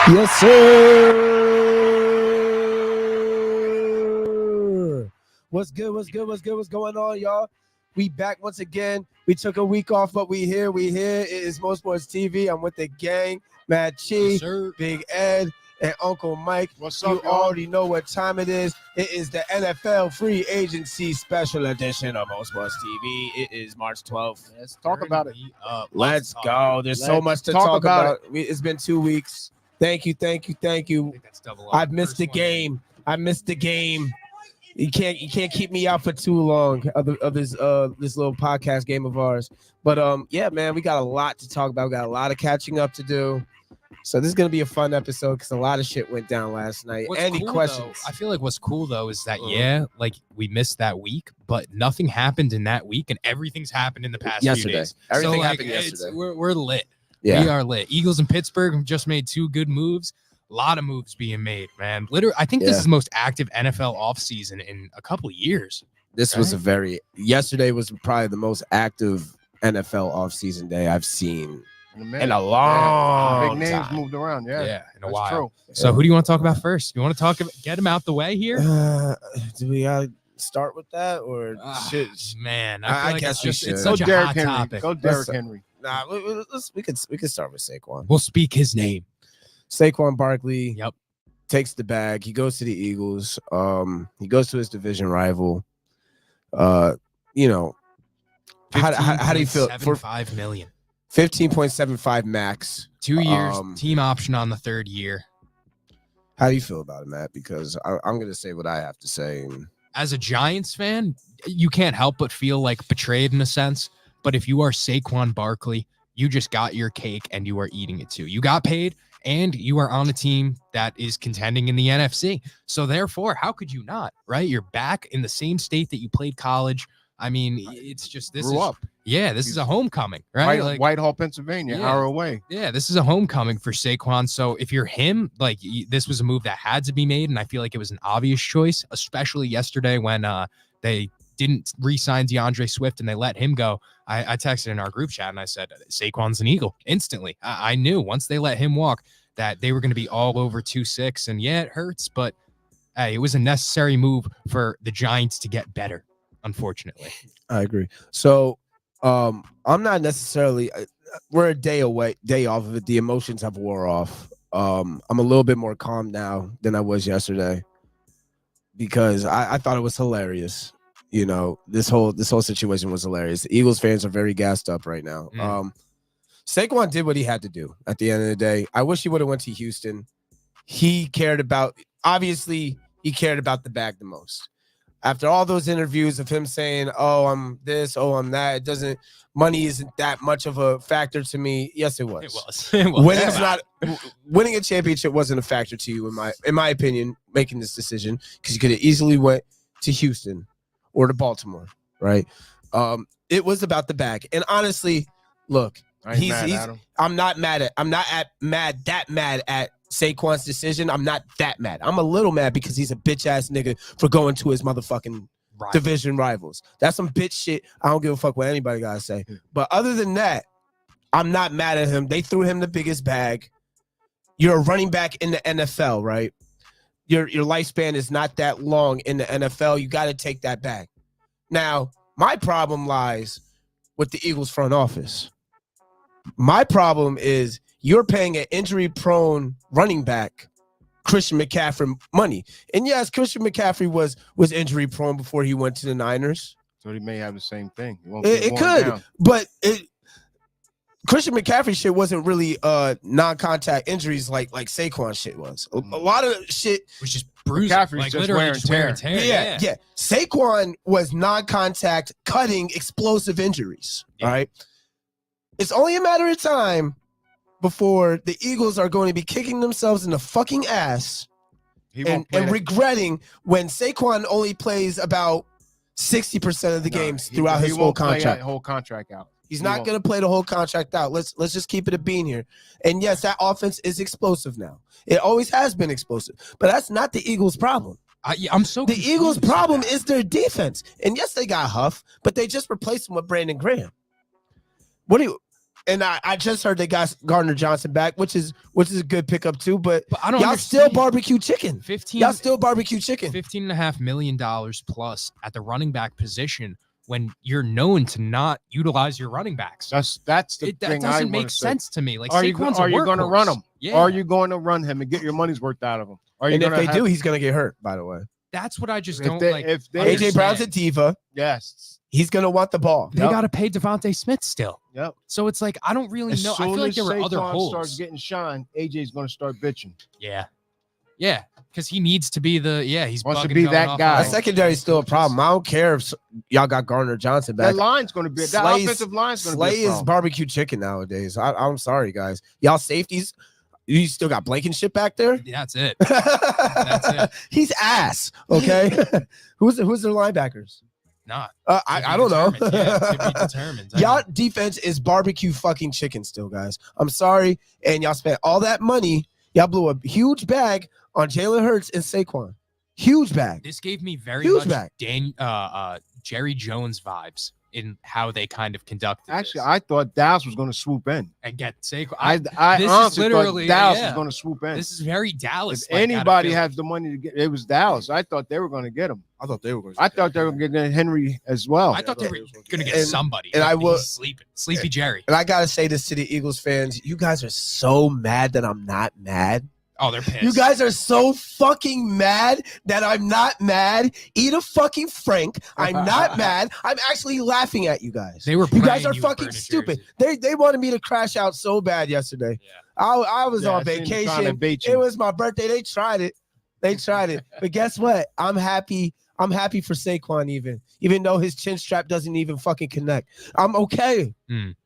Yes, sir. What's good? What's good? What's good? What's going on, y'all? We back once again. We took a week off, but we here. We here. It is MoSports TV. I'm with the gang, Mad Chi, Yes, sir. Big Ed, and Uncle Mike. What's You up, y'all? already know what time it is. It is the NFL Free Agency Special Edition of MoSports TV. It is March 12th. Let's talk about it. Let's go. There's so Let's much to talk talk about about. It's been 2 weeks. Thank you. I think that's double up. I've missed the First one. game. I missed the game. You can't keep me out for too long of this little podcast game of ours. But yeah, man, we got a lot to talk about. We got a lot of catching up to do. So this is gonna be a fun episode because a lot of shit went down last night. What's Any cool, questions? Though, I feel like what's cool though is that we missed that week, but nothing happened in that week, and everything's happened in the past few Yesterday. days. Everything so, happened yesterday. We're lit. Yeah. We are lit. Eagles in Pittsburgh have just made 2 good moves. A lot of moves being made, man. Literally, I think this is the most active NFL offseason in a couple of years. This was yesterday was probably the most active NFL offseason day I've seen in a long Big names time. moved around. Yeah, in a that's while. true. So who do you want to talk about first? You want to get him out the way here? Do we gotta start with that or should? Man, I feel like guess we should. it's Go such a Derrick hot Henry. topic. Go Derrick Henry. Nah, we could start with Saquon. We'll speak his name. Saquon Barkley. Yep. Takes the bag. He goes to the Eagles. He goes to his division rival. You know, how do you feel for $5 million? 15.75 max? 2 years, team option on the 3rd year. How do you feel about it, Matt? Because I'm gonna say what I have to say. As a Giants fan, you can't help but feel like betrayed in a sense. But if you are Saquon Barkley, you just got your cake and you are eating it too. You got paid and you are on a team that is contending in the NFC. So therefore, how could you not, right? You're back in the same state that you played college. I mean, it's just this Grew up. Yeah, this is a homecoming, right? Whitehall, Pennsylvania, hour away. Yeah, this is a homecoming for Saquon. So if you're him, this was a move that had to be made, and I feel like it was an obvious choice, especially yesterday when they didn't re-sign DeAndre Swift and they let him go. I texted in our group chat and I said, Saquon's an Eagle instantly. I knew once they let him walk that they were going to be all over 2-6. And yeah, it hurts, but hey, it was a necessary move for the Giants to get better, unfortunately. I agree. So I'm not necessarily we're a day off of it. The emotions have wore off. I'm a little bit more calm now than I was yesterday because I thought it was hilarious. You know, this whole situation was hilarious. The Eagles fans are very gassed up right now. Saquon did what he had to do at the end of the day. I wish he would have went to Houston. He cared about the bag the most. After all those interviews of him saying, "Oh, I'm this, oh, I'm that," money isn't that much of a factor to me. Yes, it was. It was. Winning a championship wasn't a factor to you, in my opinion, making this decision, because you could have easily went to Houston or to Baltimore, right? It was about the bag. And honestly, look, I'm not mad at Saquon's decision. I'm not that mad. I'm a little mad because he's a bitch ass nigga for going to his motherfucking division rivals. That's some bitch shit. I don't give a fuck what anybody gotta say. But other than that, I'm not mad at him. They threw him the biggest bag. You're a running back in the NFL, right? Your lifespan is not that long in the NFL. You got to take that back. Now, my problem lies with the Eagles front office. My problem is you're paying an injury-prone running back, Christian McCaffrey, money. And yes, Christian McCaffrey was injury-prone before he went to the Niners. So he may have the same thing. It could, but Christian McCaffrey shit wasn't really non-contact injuries like Saquon shit was. A lot of shit was just bruising, McCaffrey's just wear and tear. Yeah. Saquon was non-contact, cutting, explosive injuries. All right. It's only a matter of time before the Eagles are going to be kicking themselves in the fucking ass and regretting when Saquon only plays about 60% of the games throughout his whole contract. Whole contract out. He's not going to play the whole contract out. Let's just keep it a bean here. And yes, that offense is explosive now. It always has been explosive, but that's not the Eagles' problem. The Eagles' problem is their defense. And yes, they got Huff, but they just replaced him with Brandon Graham. And I just heard they got Gardner Johnson back, which is a good pickup too. But I don't y'all understand. still barbecue chicken. Y'all still barbecue chicken. $15.5 million plus at the running back position when you're known to not utilize your running backs. That's the thing. That doesn't make sense to me. Like, are you going to run him? Yeah. Are you going to run him and get your money's worth out of him? And if they do, he's going to get hurt. By the way, that's what I just don't like. If AJ Brown's a diva. Yes. He's going to want the ball. They got to pay Devontae Smith still. Yep. So it's like, I don't really know. I feel like there were other holes. Starts getting shine, AJ's going to start bitching. Yeah. Yeah. Because he needs to be he wants to be that guy. That secondary is still a problem. I don't care if y'all got Gardner Johnson back. That line's going to be that offensive line's going to be. Slay is barbecue chicken nowadays. I'm sorry, guys. Y'all safeties, you still got Blankenship back there? Yeah, that's it. That's it. He's ass. Okay. Who's their linebackers? Nah. I don't know. Yeah, to be determined. Y'all defense is barbecue fucking chicken still, guys. I'm sorry. And y'all spent all that money. Y'all blew a huge bag on Jalen Hurts and Saquon. Huge bag. This gave me very huge much Jerry Jones vibes in how they kind of conducted. Actually, I thought Dallas was going to swoop in and get Saquon. I honestly thought Dallas was going to swoop in. This is very Dallas. If anybody has the money to get, it was Dallas. I thought they were going to get him. I thought they were going to get Henry as well. I thought they were going to get somebody. And I was sleepy Jerry. And I got to say this to the Eagles fans. You guys are so mad that I'm not mad. Oh, they're pissed. You guys are so fucking mad that I'm not mad. Eat a fucking Frank. I'm not mad. I'm actually laughing at you guys. You guys are fucking stupid. They wanted me to crash out so bad yesterday. Yeah. I was on vacation. It was my birthday. They tried it. But guess what? I'm happy. I'm happy for Saquon even though his chin strap doesn't even fucking connect. I'm okay.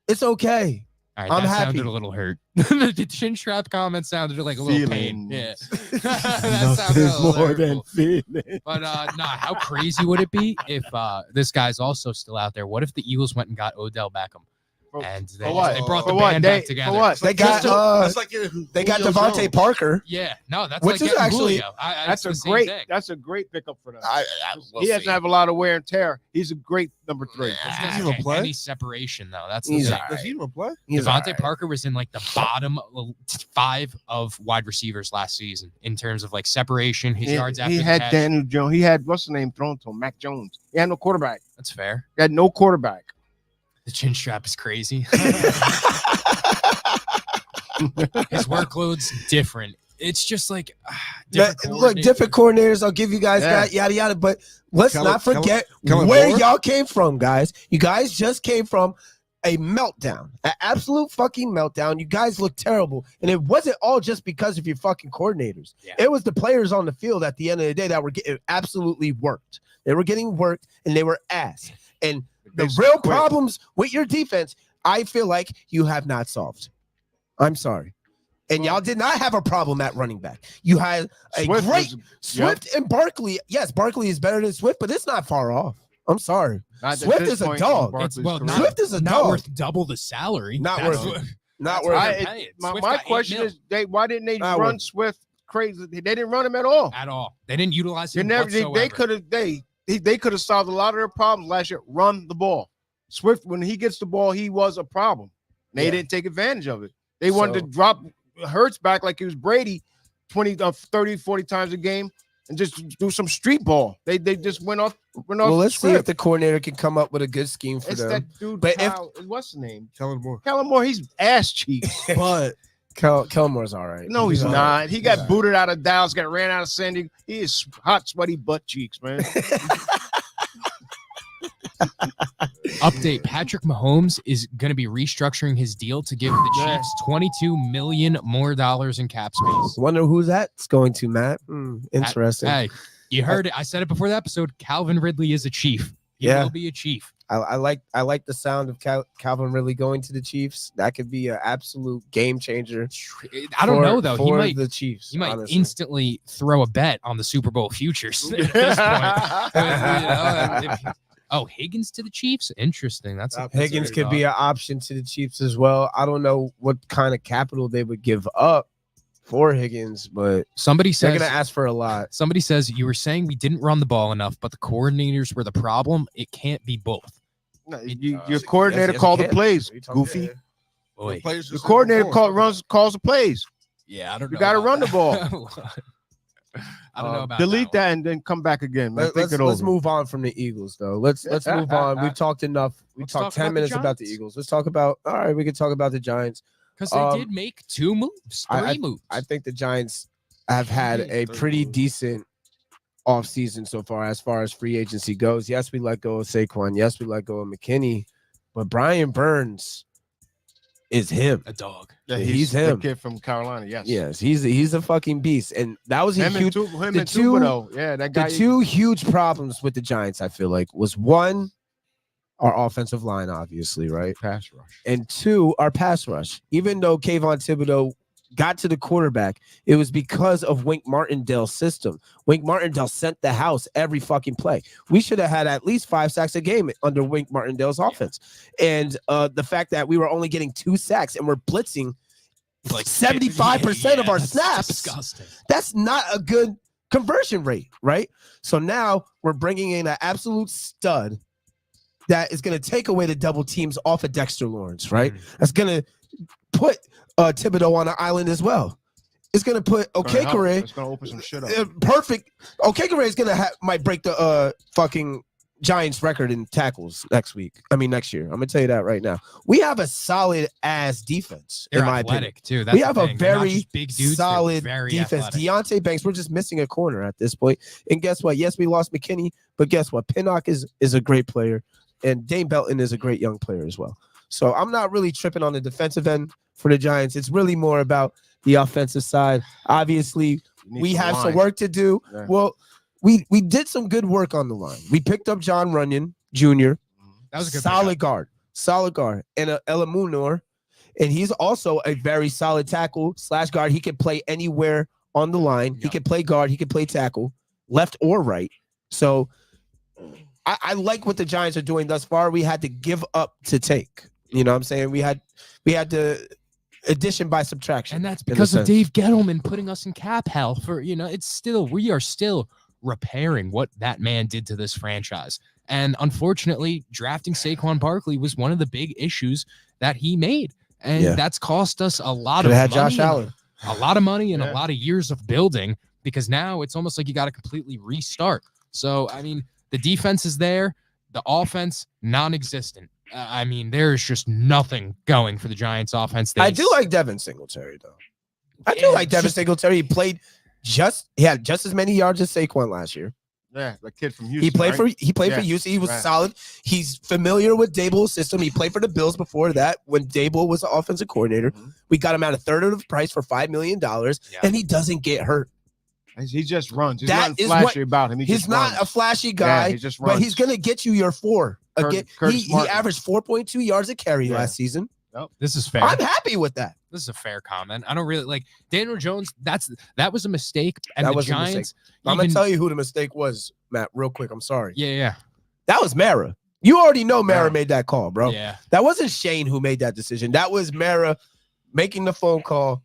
It's okay. All right, I'm happy. Sounded a little hurt. The chin strap comment sounded like a little pain. Yeah, that sounded a little more than feeling. But how crazy would it be if this guy's also still out there? What if the Eagles went and got Odell Beckham? And they brought the band back together. For what? They got Devontae Parker. Yeah, no, that's which like is actually Julio. That's a great pickup for them. He doesn't have a lot of wear and tear. He's a great number 3. Does he even play? Any separation though? That's the thing. Does he even play? Devontae Parker was in like the bottom 5 of wide receivers last season in terms of like separation, his yards after he the had catch. Daniel Jones. He had what's the name thrown to him? Mac Jones. He had no quarterback. That's fair. He had no quarterback. The chin strap is crazy. His workload's different. It's just like different coordinators. I'll give you guys that yada yada. But let's not forget where y'all came from, guys. You guys just came from a meltdown, an absolute fucking meltdown. You guys look terrible, and it wasn't all just because of your fucking coordinators. Yeah. It was the players on the field at the end of the day that were getting absolutely worked. They were getting worked, and they were ass. And the real problems with your defense, I feel like you have not solved. I'm sorry. And y'all did not have a problem at running back. You had a Swift and Barkley. Yes, Barkley is better than Swift, but it's not far off. I'm sorry. Swift is a dog. Swift is a dog. Not worth double the salary. Not worth My question is, why didn't they run Swift crazy? They didn't run him at all. At all. They didn't utilize him whatsoever. They could have solved a lot of their problems last year. Run the ball. Swift, when he gets the ball, he was a problem. They didn't take advantage of it. They wanted to drop Hurts back like he was Brady 20, 30, 40 times a game and just do some street ball. They just went off. Well, let's see if the coordinator can come up with a good scheme for them. That dude, but what's his name? Kellen Moore. Kellen Moore, he's ass cheeks. But Kellen Moore's all right. No, he's not. He got booted out of Dallas, got ran out of San Diego. He is hot, sweaty butt cheeks, man. Update: Patrick Mahomes is going to be restructuring his deal to give the Chiefs $22 million more in cap space. Wonder who that's going to, Matt. Interesting. Hey, you heard it. I said it before the episode. Calvin Ridley is a Chief. He will be a Chief. I like the sound of Calvin Ridley going to the Chiefs. That could be an absolute game changer. I don't know though. He might the Chiefs. He might instantly throw a bet on the Super Bowl futures at this point. Higgins to the Chiefs? Interesting. That's Higgins could be an option to the Chiefs as well. I don't know what kind of capital they would give up for Higgins, but somebody says they're going to ask for a lot. Somebody says you were saying we didn't run the ball enough, but the coordinators were the problem. It can't be both. No, your coordinator called the plays, goofy. Boy. The coordinator calls the plays. Yeah, I don't know. You got to run the ball. I don't know about delete that and then come back again. Man. Let's move on from the Eagles, though. Let's move on. We've talked enough. We talked 10 minutes about the Eagles. Let's talk about. All right, we can talk about the Giants because they did make 2 moves, 3 moves. I think the Giants have had a pretty decent offseason so far as free agency goes. Yes, we let go of Saquon. Yes, we let go of McKinney, but Brian Burns is him. A dog. Yeah, he's him. The kid from Carolina. Yes, he's a fucking beast, and that was a huge. The two huge problems with the Giants, I feel like, was one, our offensive line, obviously, right? Pass rush, and 2, our pass rush. Even though Kayvon Thibodeau got to the quarterback, it was because of Wink Martindale's system. Wink Martindale sent the house every fucking play. We should have had at least 5 sacks a game under Wink Martindale's offense. And the fact that we were only getting 2 sacks and we're blitzing like 75% of our snaps, disgusting. That's not a good conversion rate, right? So now we're bringing in an absolute stud that is going to take away the double teams off of Dexter Lawrence, right? That's going to put Thibodeau on an island as well. It's gonna put Okekere. It's gonna open some shit up. Perfect. Okekere is gonna might break the fucking Giants record in tackles next year. I'm gonna tell you that right now. We have a solid ass defense. They're in my athletic opinion. too. That's we have a very big dudes, solid very defense. athletic. Deontay Banks. We're just missing a corner at this point. And guess what? Yes, we lost McKinney, but guess what? Pinnock is a great player, and Dane Belton is a great young player as well. So I'm not really tripping on the defensive end for the Giants. It's really more about the offensive side. Obviously, we have some work to do. Yeah. Well, we did some good work on the line. We picked up John Runyon Jr. That was a good solid guard, and Elamunor, and he's also a very solid tackle / guard. He can play anywhere on the line. He can play guard. He can play tackle, left or right. So I like what the Giants are doing thus far. We had to give up to take. You know what I'm saying? We had to addition by subtraction. And that's because of Dave Gettleman putting us in cap hell for, we are still repairing what that man did to this franchise. And unfortunately, drafting Saquon Barkley was one of the big issues that he made. And that's cost us a lot of money. Josh Allen. A lot of money and a lot of years of building, because now it's almost like you got to completely restart. So, I mean, the defense is there. The offense, non-existent. There's just nothing going for the Giants offense. I do like Devin Singletary, though. I do like Devin Singletary. He had just as many yards as Saquon last year. Yeah, the kid from Houston. He played for Houston. He was solid. He's familiar with Daboll's system. He played for the Bills before that when Daboll was the offensive coordinator. Mm-hmm. We got him at a third of the price for $5 million, and he doesn't get hurt. He just runs. He's not flashy about him. He's not a flashy guy, he just runs. But he's going to get you your 4. Again, he averaged 4.2 yards a carry last season. Nope. This is fair. I'm happy with that. This is a fair comment. I don't really like Daniel Jones. That was a mistake. And that the was Giants. I'm going to tell you who the mistake was, Matt, real quick. I'm sorry. Yeah. That was Mara. You already know Mara made that call, bro. Yeah. That wasn't Shane who made that decision. That was Mara making the phone call.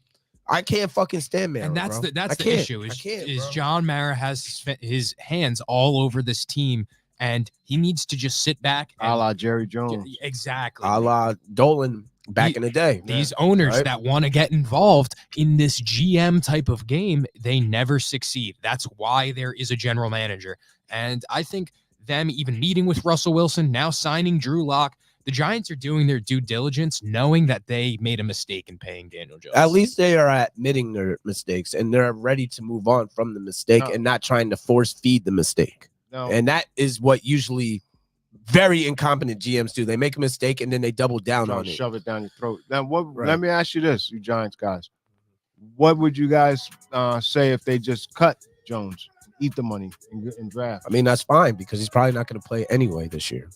I can't fucking stand Mara. And that's bro. the issue. Is John Mara has his hands all over this team, and he needs to just sit back. A la Jerry Jones. Exactly. A la Dolan back in the day. These owners that want to get involved in this GM type of game, they never succeed. That's why there is a general manager. And I think them even meeting with Russell Wilson, now signing Drew Lock, the Giants are doing their due diligence, knowing that they made a mistake in paying Daniel Jones. At least they are admitting their mistakes, and they're ready to move on from the mistake and not trying to force feed the mistake. No. And that is what usually very incompetent GMs do. They make a mistake and then they double down on it. Shove it down your throat. Now, let me ask you this, you Giants guys. What would you guys say if they just cut Jones, eat the money, and draft? I mean, that's fine because he's probably not going to play anyway this year.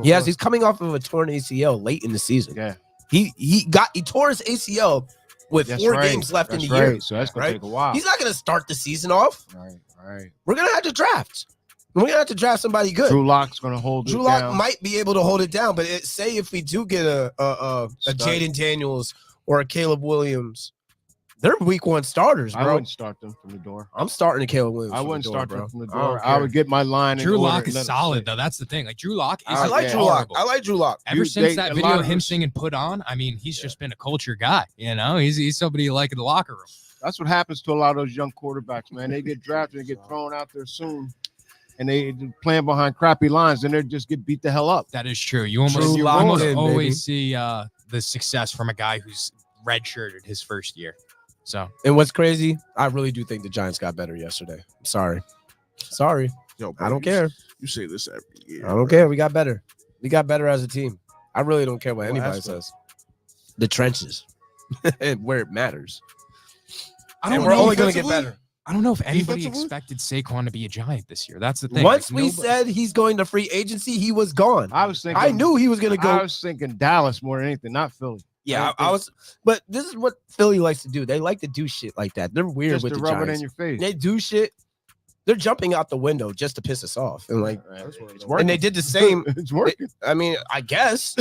Yes, he's coming off of a torn ACL late in the season. Yeah, he tore his ACL with 4 games left in the year. So that's gonna take a while. He's not gonna start the season off. Right. We're gonna have to draft. We're gonna have to draft somebody good. Drew Lock's gonna hold it down. Drew Lock might be able to hold it down, but say if we do get a Jaden Daniels or a Caleb Williams, They're week 1 starters, bro. I wouldn't start them from the door. I'm starting to Caleb Williams. I wouldn't start bro. them from the door. I would get my line. Drew Lock is solid, though. That's the thing. Like, Drew Lock is I like Drew Lock. I like Drew Lock. Ever since that video of him singing Put On, I mean, he's just been a culture guy. You know, he's somebody you like in the locker room. That's what happens to a lot of those young quarterbacks, man. They get drafted and get thrown out there soon. And they playing behind crappy lines, and they just get beat the hell up. That is true. You almost always see the success from a guy who's redshirted his first year. So, and what's crazy, I really do think the Giants got better yesterday. Sorry. Yo, bro, I don't care. You say this every year. I don't care. We got better. We got better as a team. I really don't care what anybody says. The trenches, where it matters. And we're only going to get better. I don't know if anybody expected Saquon to be a Giant this year. That's the thing. Once we said he's going to free agency, he was gone. I knew he was going to go. I was thinking Dallas more than anything, not Philly. Yeah, I was. But this is what Philly likes to do. They like to do shit like that. They're weird just with to the rub Giants. it in your face. They do shit. They're jumping out the window just to piss us off. And like, and they did the same. It's working. I mean, I guess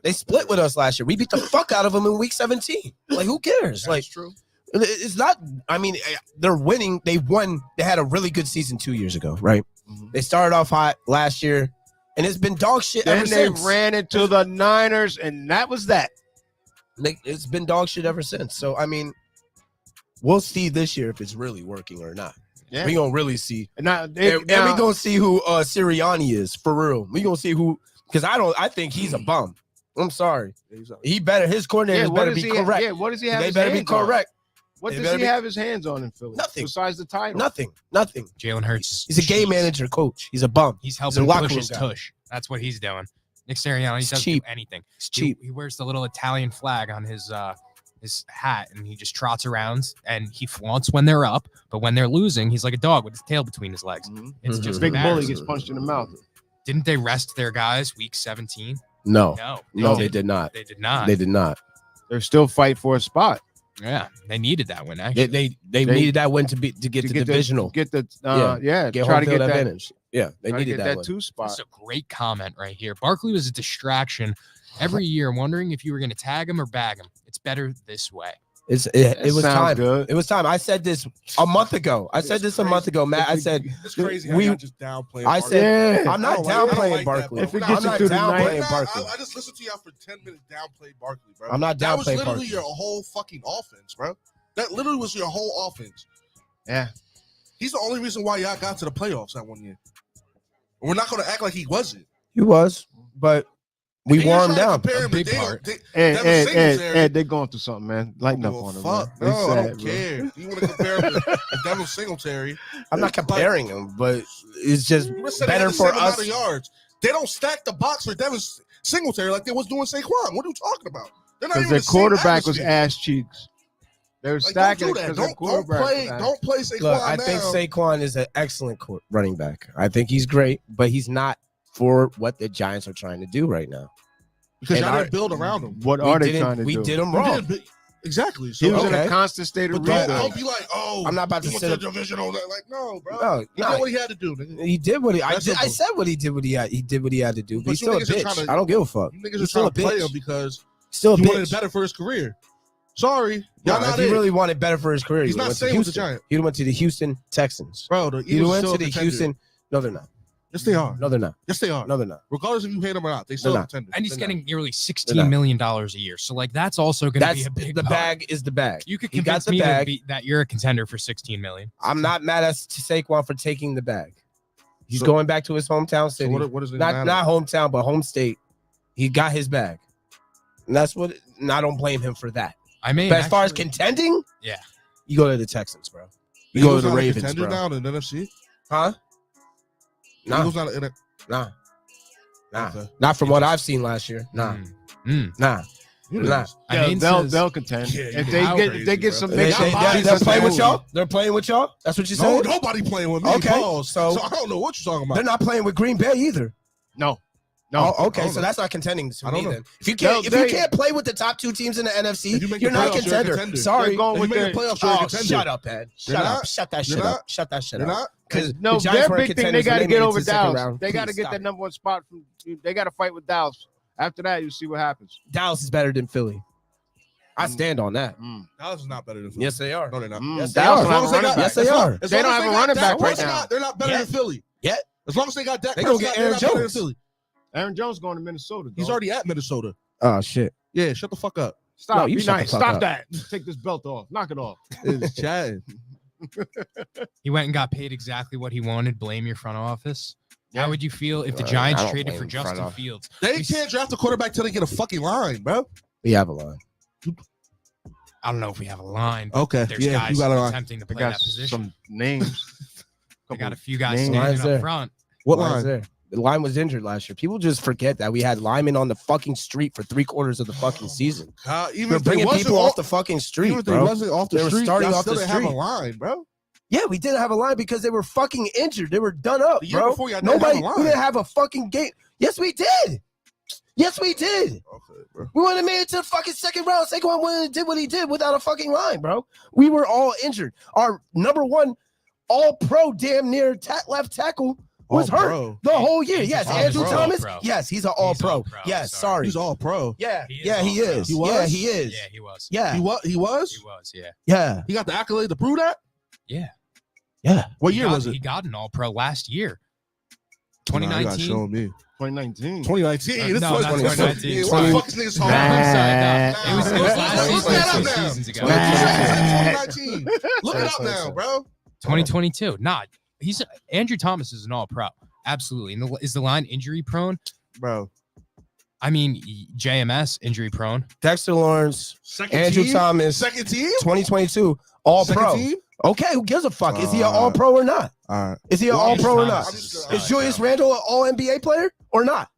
they split with us last year. We beat the fuck out of them in week 17. Like, who cares? Like, true. It's not. I mean, they're winning. They won. They had a really good season 2 years ago, right? Mm-hmm. They started off hot last year, and it's been dog shit ever since. They ran into the Niners, and that was that. It's been dog shit ever since. So, I mean, we'll see this year if it's really working or not. Yeah. We gonna really see. And we gonna see who Sirianni is for real. We gonna see who, because I think he's a bum. I'm sorry. He better. His coordinators better be correct. Yeah, what does he have? They better be correct. What does he have his hands on in Philly? Nothing. Besides the title. Nothing. Jalen Hurts. He's a game manager coach. He's a bum. He's helping push his tush. That's what he's doing. Nick Sirianni, he doesn't do anything. It's cheap. He wears the little Italian flag on his hat, and he just trots around, and he flaunts when they're up, but when they're losing, he's like a dog with his tail between his legs. Mm-hmm. It's just big bully gets punched in the mouth. Didn't they rest their guys week 17? No, they did not. They did not. They did not. They're still fighting for a spot. Yeah, they needed that win. Actually, they needed that win to get the divisional. Get the get try to get that advantage. Yeah, they needed that 2 spot. That's a great comment right here. Barkley was a distraction every year. Wondering if you were going to tag him or bag him. It's better this way. It was time. Good. It was time. I said this a month ago. Matt. I said it's crazy. How just downplaying. I said I'm not downplaying Barkley. If it gets you through the night, I just listened to y'all for 10 minutes downplay Barkley, bro. I'm not downplaying Barkley. That was literally your whole fucking offense, bro. That literally was your whole offense. Yeah. He's the only reason why y'all got to the playoffs that 1 year. We're not going to act like he wasn't. He was, but we wore him down. A big part. Ed, they're going through something, man. Lighten up on him. Fuck, no, I don't care. You want to compare him to Devin Singletary? I'm not comparing him, but it's just better for us. Yards. They don't stack the box for Devin Singletary like they was doing Saquon. What are you talking about? Because their quarterback was ass cheeks. They were stacking it because don't play Saquon. Look, I think Saquon is an excellent running back. I think he's great, but he's not for what the Giants are trying to do right now. Because y'all didn't build around him. What are they trying to do? We did him wrong. Exactly. So, he was in a constant state of rebuild. Don't be like, I'm not about to sit divisional. Like, no, bro. He did what he had to do. Nigga. He did what I said what he did. He did what he had to do. But he's still a bitch. I don't give a fuck. You niggas are trying to play him because still he wanted better for his career. Sorry, if he really wanted better for his career, he's not staying with the Giants. He went to the Houston Texans. Bro, he went to the Houston. No, they're not. Yes, they are. No, they're not. Yes, they are. No, they're not. Regardless if you hate them or not, they still contender. And he's getting nearly $16 million a year. So, like, that's also going to be a big The bag is the bag. You could convince me that you're a contender for $16 million. I'm not mad at Saquon for taking the bag. He's going back to his hometown city. So what is not hometown, but home state. He got his bag. And that's what – and I don't blame him for that. I mean, but as far as contending, you go to the Texans, bro. You go to the Ravens, bro. Down in the NFC? Huh? Nah. Okay. Not from what I've seen last year. Nah. Nah. I mean, they'll contend. If they get some big they're playing with y'all. They're playing with y'all. That's what you said. No, nobody playing with me. Okay, so I don't know what you're talking about. They're not playing with Green Bay either. No. Okay, so that's not contending to me then. If you can't play with the top 2 teams in the NFC, you're not a contender. Sorry. Shut up, Ed. Shut that shit up. Shut that shit up. Because their big thing, they got to get over Dallas. They got to get that number 1 spot. They got to fight with Dallas. After that, you see what happens. Dallas is better than Philly. I stand on that. Dallas is not better than Philly. Yes, they are. No, they're not. Yes, they they also are. have a running back. Yes, they are. They don't have a running back right now. They're not better than Philly. Yeah. As long as they got Dak They gonna Prescott, get Aaron they're not better than Jones. Philly. Aaron Jones going to Minnesota. He's already at Minnesota. Oh shit. Yeah, shut the fuck up. Stop. No, you Be shut the nice. fuck Stop up. that. Take this belt off. Knock it off. It's chatting. He went and got paid exactly what he wanted. Blame your front office. Yeah. How would you feel if the I Giants don't traded blame for the front Justin office. Fields? They can't draft a quarterback till they get a fucking line, bro. We have a line. I don't know if we have a line. Okay, There's yeah, guys you got a line. attempting to They play got that position. some names. They got a few guys names. standing Line's up there. front. What Line's line? there. The line was injured last year. People just forget that we had linemen on the fucking street for 3/4 of the fucking season. Even We're if they bringing wasn't people off off the fucking even street, if they bro. wasn't off the They were street, starting y'all off the still didn't have a street. line, bro. Yeah, we didn't have a line because they were fucking injured. They were done up, The year bro. before, y'all didn't Nobody, have a line. we didn't have a fucking game. Yes, we did. Yes, we did. Okay, bro. We wouldn't have made it to the fucking second round. Saquon wouldn't have did what he did without a fucking line, bro. We were all injured. Our number one all-pro damn near left tackle was hurt All-pro. the whole year. Andrew yes, Thomas Andrew is Thomas. all-pro. Yes, he's an all-pro. all-pro, Yes, sorry. sorry. He's all pro. Yeah, He is yeah, he all-pro. is. He Yeah, was? he is. Yeah, he was. Yeah, He was. He was. He was. Yeah. yeah, He got the accolade to prove that. Yeah. yeah. What He year got- was it? He got an All-Pro last year. Nah, you gotta 2019. show me. 2019. 2019. This No, was not 2019. 2019. What the fuck is this talking I'm about? sorry, no. It was last Look season. that up Two now. seasons ago. 2019. Look it up now, bro. 2022. Nah, Andrew Thomas is an All-Pro. Absolutely. And is the line injury prone? Bro. I mean, JMS injury prone. Dexter Lawrence, Second Andrew team? Thomas, Second team? 2022 all Second pro. team? Okay, who gives a fuck? Is he an all pro or not? All right. Is he an Well, all pro or Thomas not? is Is stud, Julius bro. Randle an all NBA player or not?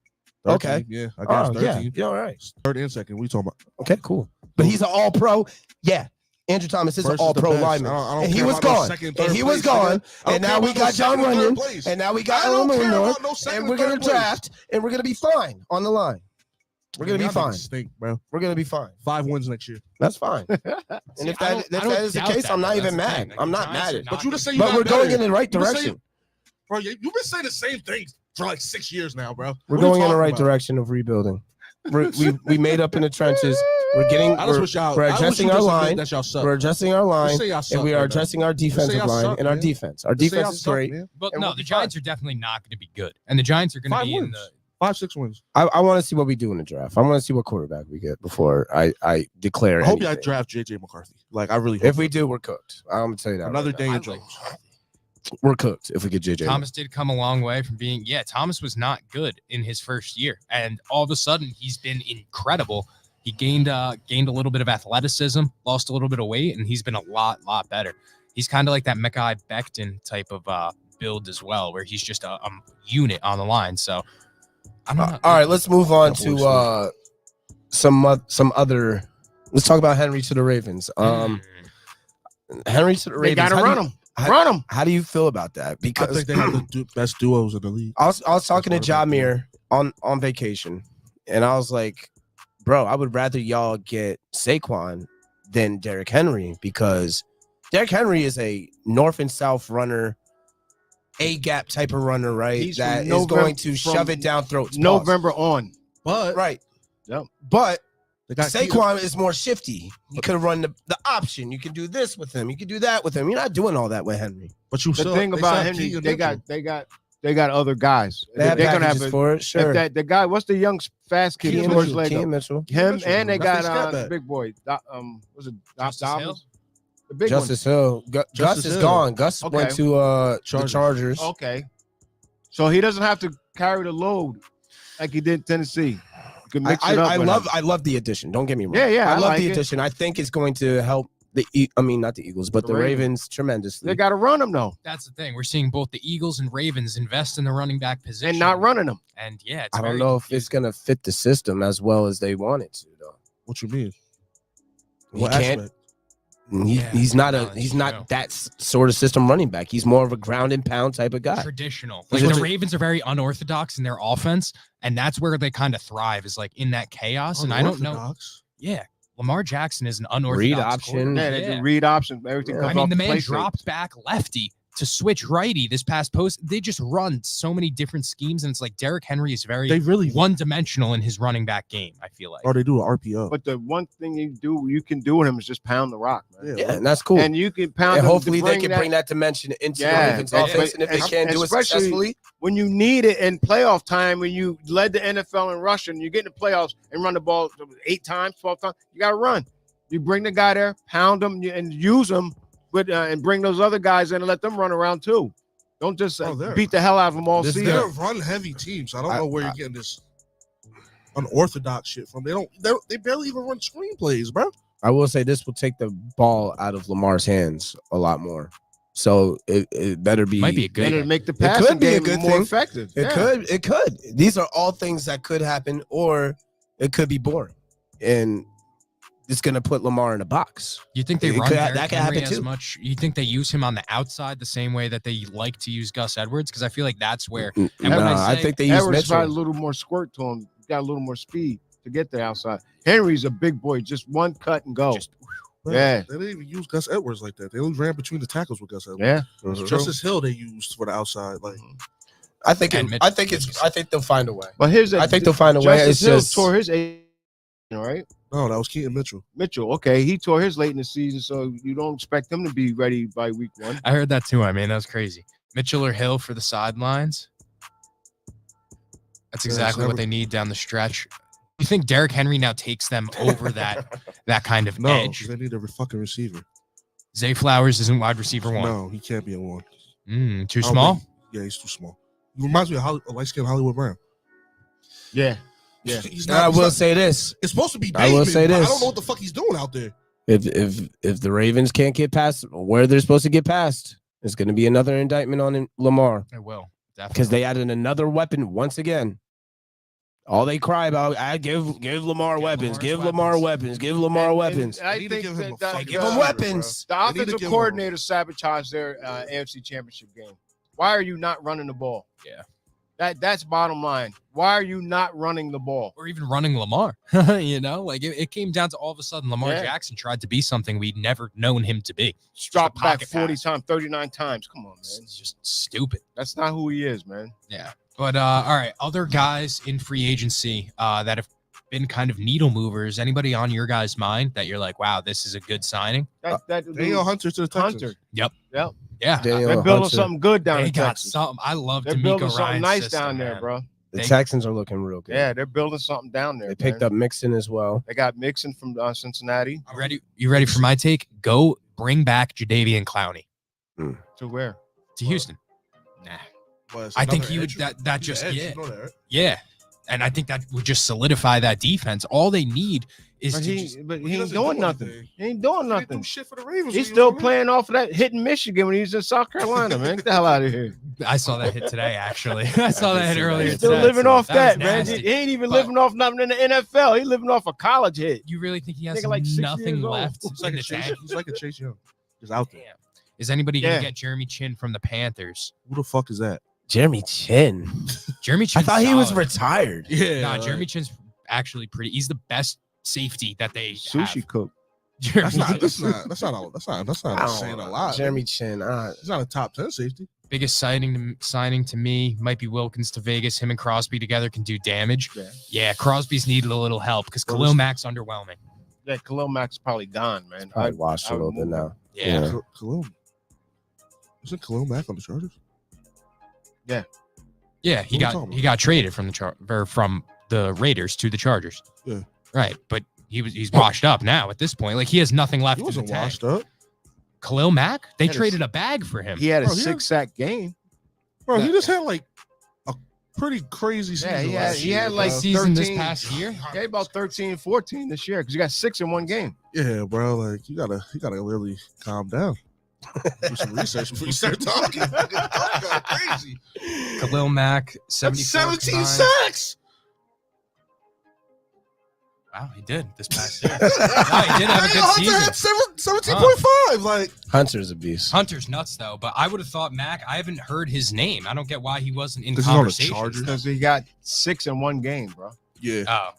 Okay. 13, yeah, I guess Oh, yeah. 13. Yeah, all right. Third and second. We talking about Okay, cool. But he's an all pro. Yeah. Andrew Thomas is an First all the pro best. lineman. I don't And he care was about no gone. second, And third he was place, nigga. gone. I don't And care now we about no got John second or third Runyon. place. And now we I got don't Illinois care North. about no second And or we're going third to place. draft. And we're going to be fine on the line. We're going to Y'all be fine. niggas Stink, bro. We're going to be fine. 5 wins next year. That's fine. And See, if I that don't is the doubt case, that, I'm not though. even That's the mad. thing. Like, I'm the not Giants mad are at it. not But you just say you But got we're going better. in the right You just say direction. Bro, you've been saying the same things for like 6 years now, bro. We're What are you going in the talking right about? direction of rebuilding. We made up in the trenches. We're getting. I just wish y'all. We're I wish adjusting you our just admit line. That y'all suck. We're adjusting our line, Just say y'all suck and we are right now. adjusting our say defensive y'all line suck, and our man. defense. Our Just say y'all defense is suck, great. man. But And no, we'll the be Giants are definitely not going to be good. And the Giants are going to 5 be in wins. the 5, 6 wins. I want to see what we do in the draft. I want to see what quarterback we get before I declare. I hope y'all anything. draft JJ McCarthy. Like I really. Hope If we do, we're cooked. I'm gonna tell you that. another right now. Daniel I Jones. We're cooked if we get JJ. Thomas did come a long way from being, Thomas was not good in his first year. And all of a sudden, he's been incredible. He gained a little bit of athleticism, lost a little bit of weight, and he's been a lot better. He's kind of like that Mekhi Becton type of build as well, where he's just a unit on the line. So, I don't know. All right, let's move on That boy's to some other. Let's talk about Henry to the Ravens. Henry to the They Ravens. got to how do run you- him. how- Run him. How do you feel about that? I Because think they have the best duos in the league. I was talking to That's what I'm Jamir on vacation, and I was like, bro, I would rather y'all get Saquon than Derrick Henry because Derrick Henry is a north and south runner, A gap type of runner, right? He's That from is November- going to shove from it down throats. Pause. November on. But Right. Yep. But they got Saquon is more shifty. You could run the option. You can do this with him. You can do that with him. You're not doing all that with Henry. But you The still, thing they about still have Henry, Keegan they got other guys. They have They're gonna have packages for it. Sure. that the guy. What's the young fast kid? Kean who tore his Mitchell. leg Kean up? Mitchell. Him Mitchell. and they That's got their scat big boy. Was it Justice Hill? Dobbins? The big Justice Hill. Gus Justice is Hill. gone. Gus Okay. went to the Chargers. one. Okay, so he doesn't have to carry the load like he did in Tennessee. You can mix it up. I with love him. I love the addition. Don't get me wrong. Yeah, I I love like the it. addition. I think it's going to help not the Eagles, but The the Ravens. Ravens tremendously. They got to run him though, That's the thing. We're seeing both the Eagles and Ravens invest in the running back position. and not running him. And it's I don't very know if it's going to fit the system as well as they want it to, though. What you mean? He What can't. aspect? He's not no, it's true. that sort of system running back. He's more of a ground and pound type of guy. traditional. He's Like a the tra- Ravens are very unorthodox in their offense, and that's where they kind of thrive is like in that chaos. And I don't know. Unorthodox? Yeah, Lamar Jackson is an unorthodox Read option. quarterback. Yeah, they do read options. Everything Yeah. comes I mean, off the man play dropped back lefty to switch righty this past post, they just run so many different schemes, and it's like Derrick Henry is very one-dimensional in his running back game, I feel like. Or they do an RPO. But the one thing you can do with him is just pound the rock, man. Yeah, and that's cool. And you can pound and him hopefully to they can bring that dimension into the Ravens offense, and if they can do it successfully. When you need it in playoff time, when you led the NFL in rushing, you get in the playoffs and run the ball 8 times, 12 times, you got to run. You bring the guy there, pound him, and use him. And bring those other guys in and let them run around too. Don't just beat the hell out of them all season. They're a run-heavy team, so I don't know where you're getting this unorthodox shit from. They barely even run screenplays, bro. I will say this will take the ball out of Lamar's hands a lot more. So it better be. Might be a good. Better make the passing game more effective. It could. These are all things that could happen, or it could be boring. And it's going to put Lamar in a box. You think they run Derrick Henry as much? You think they use him on the outside the same way that they like to use Gus Edwards? Because I feel like that's where. I think they use Edwards Mitchell. got a little more squirt to him. Got a little more speed to get the outside. Henry's a big boy. Just one cut and go. They didn't even use Gus Edwards like that. They only ran between the tackles with Gus Edwards. Yeah, Justice Hill they used for the outside. Like, I think they'll find a way. But I think they'll find a way. Justice It's Hill just tore his right? No, that was Keaton Mitchell. Okay, he tore his late in the season, so you don't expect him to be ready by week 1. I heard that too. I mean, that was crazy. Mitchell or Hill for the sidelines. That's exactly what they need down the stretch. You think Derrick Henry now takes them over that kind of edge? They need a fucking receiver. Zay Flowers isn't wide receiver 1. No, he can't be a 1. Too small? Yeah, he's too small. He reminds me of a light-skinned Hollywood Brown. Yeah. I will say this. It's supposed to be Bateman, I will say this. I don't know what the fuck he's doing out there. If the Ravens can't get past where they're supposed to get past, it's going to be another indictment on Lamar. It will. Because they added another weapon once again. All they cry about, I give Lamar weapons, give Lamar weapons, give Lamar weapons. I think give him weapons. The offensive coordinator sabotaged their AFC Championship game. Why are you not running the ball? Yeah. That's bottom line. Why are you not running the ball? Or even running Lamar? It came down to all of a sudden Lamar Jackson tried to be something we'd never known him to be. Dropped back 40 times, 39 times. Come on, man. It's just stupid. That's not who he is, man. Yeah. But all right, other guys in free agency that have been kind of needle movers. Anybody on your guys' mind that you're like, wow, this is a good signing? Daniel Hunter to the Texans. Yep. Yeah, they're building something good down there. They got something. I love they're building something nice down there, bro. The Texans are looking real good. Yeah, they're building something down there. They picked up Mixon as well. They got Mixon from Cincinnati. You ready for my take? Go bring back Jadeveon Clowney. To where? To Houston. Nah. I think he would. That just yeah. And I think that would just solidify that defense. All they need is he ain't doing nothing. He ain't doing nothing. Shit for the Ravens. He's still playing off of that hit in Michigan when he was in South Carolina, man. Get the hell out of here. I saw that hit today, actually. I saw that hit earlier. He's still living off that, man. He ain't even living off nothing in the NFL. He's living off a college hit. You really think he has like nothing left? He's like a Chase Young. He's out there. Is anybody going to get Jeremy Chin from the Panthers? Who the fuck is that? Jeremy Chin. Jeremy Chin. I thought he was retired. Yeah. Nah, Jeremy Chin's actually pretty. He's the best safety that they sushi cook. That's not saying a lot. Jeremy Chin. He's not a top 10 safety. Biggest signing to me might be Wilkins to Vegas. Him and Crosby together can do damage. Yeah, Crosby's needed a little help because Khalil Mack's underwhelming. Yeah, Khalil Mack's probably gone, man. I watched a little bit now. Yeah. Khalil. Isn't Khalil Mack on the Chargers? Yeah, he got traded from the Raiders to the Chargers. Yeah. Right, but he's washed up now at this point. Like he has nothing left. He wasn't washed up. Khalil Mack? They traded a bag for him. He had a 6-sack game. Bro, he just had like a pretty crazy season. He had like season 13, this past year. He had about 13, 14 this year because he got 6 in one game. Yeah, bro. Like you gotta really calm down. Do some research before you start talking. Crazy. Khalil Mack, 17 combined. sacks. Wow, he did this past year. Wow, he did have a good season. Had 17.5. Like Hunter's a beast. Hunter's nuts though, but I would have thought Mack. I haven't heard his name. I don't get why he wasn't in conversation. Because he got 6 in one game, bro. Yeah. Oh.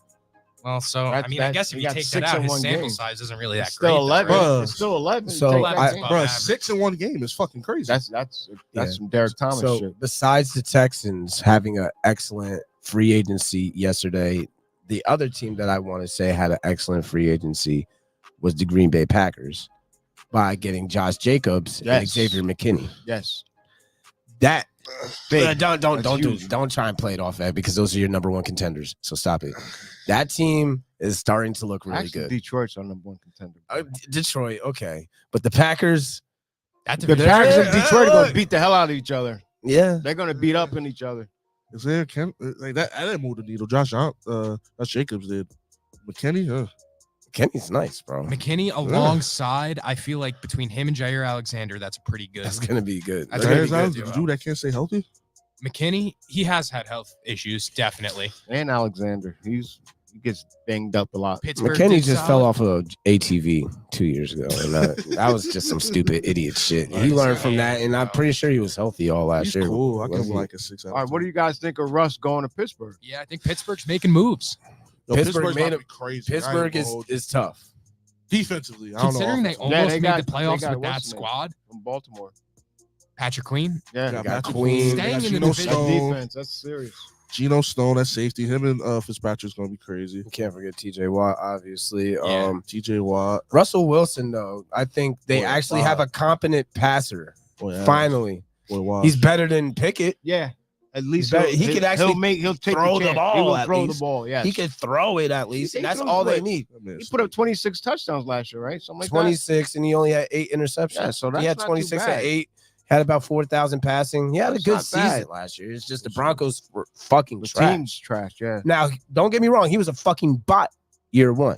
Well, so I mean, I guess if you take that out, his sample size isn't really that great. Still 11. Bruh. It's still 11. So, Bro, 6 in one game is fucking crazy. That's some Derek Thomas So shit. besides the Texans having an excellent free agency yesterday, the other team that I want to say had an excellent free agency was the Green Bay Packers by getting Josh Jacobs and Xavier McKinney. Yes. That Big. don't try and play it off, Ed, because those are your number one contenders. So stop it. That team is starting to look really Actually, good. Detroit's our number one contender. Detroit, okay, but the Packers. The Packers and Detroit are going to beat the hell out of each other. Yeah, they're going to beat up on each other. Is there like that? I didn't move the needle. Josh Jacobs did. McKinney, Kenny's nice, bro. McKinney alongside, I feel like between him and Jair Alexander, that's pretty good. That's gonna be good. That's gonna be good the dude that can't stay healthy. McKinney, he has had health issues, definitely. And Alexander, he gets banged up a lot. Pittsburgh McKinney just fell off of ATV 2 years ago, and that was just some stupid idiot shit. He learned from that, and I'm pretty sure he was healthy all last year. Cool. I give him like a 6. All right, what do you guys think of Russ going to Pittsburgh? Yeah, I think Pittsburgh's making moves. Pittsburgh made him him crazy. Pittsburgh is tough Defensively. I don't Considering know. they almost made the they playoffs got with that what's his name? squad, From Baltimore. Patrick Queen. Yeah, They got Patrick Queen. They got Staying in the Geno division. that's Stone. defense. That's serious. Geno Stone, that safety. Him and Fitzpatrick's gonna be crazy. You can't forget TJ Watt, obviously. Yeah. TJ Watt. Russell Wilson, though, I think they Boy, actually have a competent passer. Boy, yeah. Finally, Boy, wow. he's better than Pickett. Yeah, at least He could actually he'll take throw the chance. ball He will at throw least. the ball. Yeah, He could throw it at least. He That's throws all they it. need. He put up 26 touchdowns last year, right? Something like 26, and he only had 8 interceptions. Yeah, so that's he had not too 26 and bad. 8. Had about 4,000 passing. He had That's a good not bad. season last year. It's just the Broncos were fucking The trash. team's trash. Yeah, Now, don't get me wrong. He was a fucking bot year one.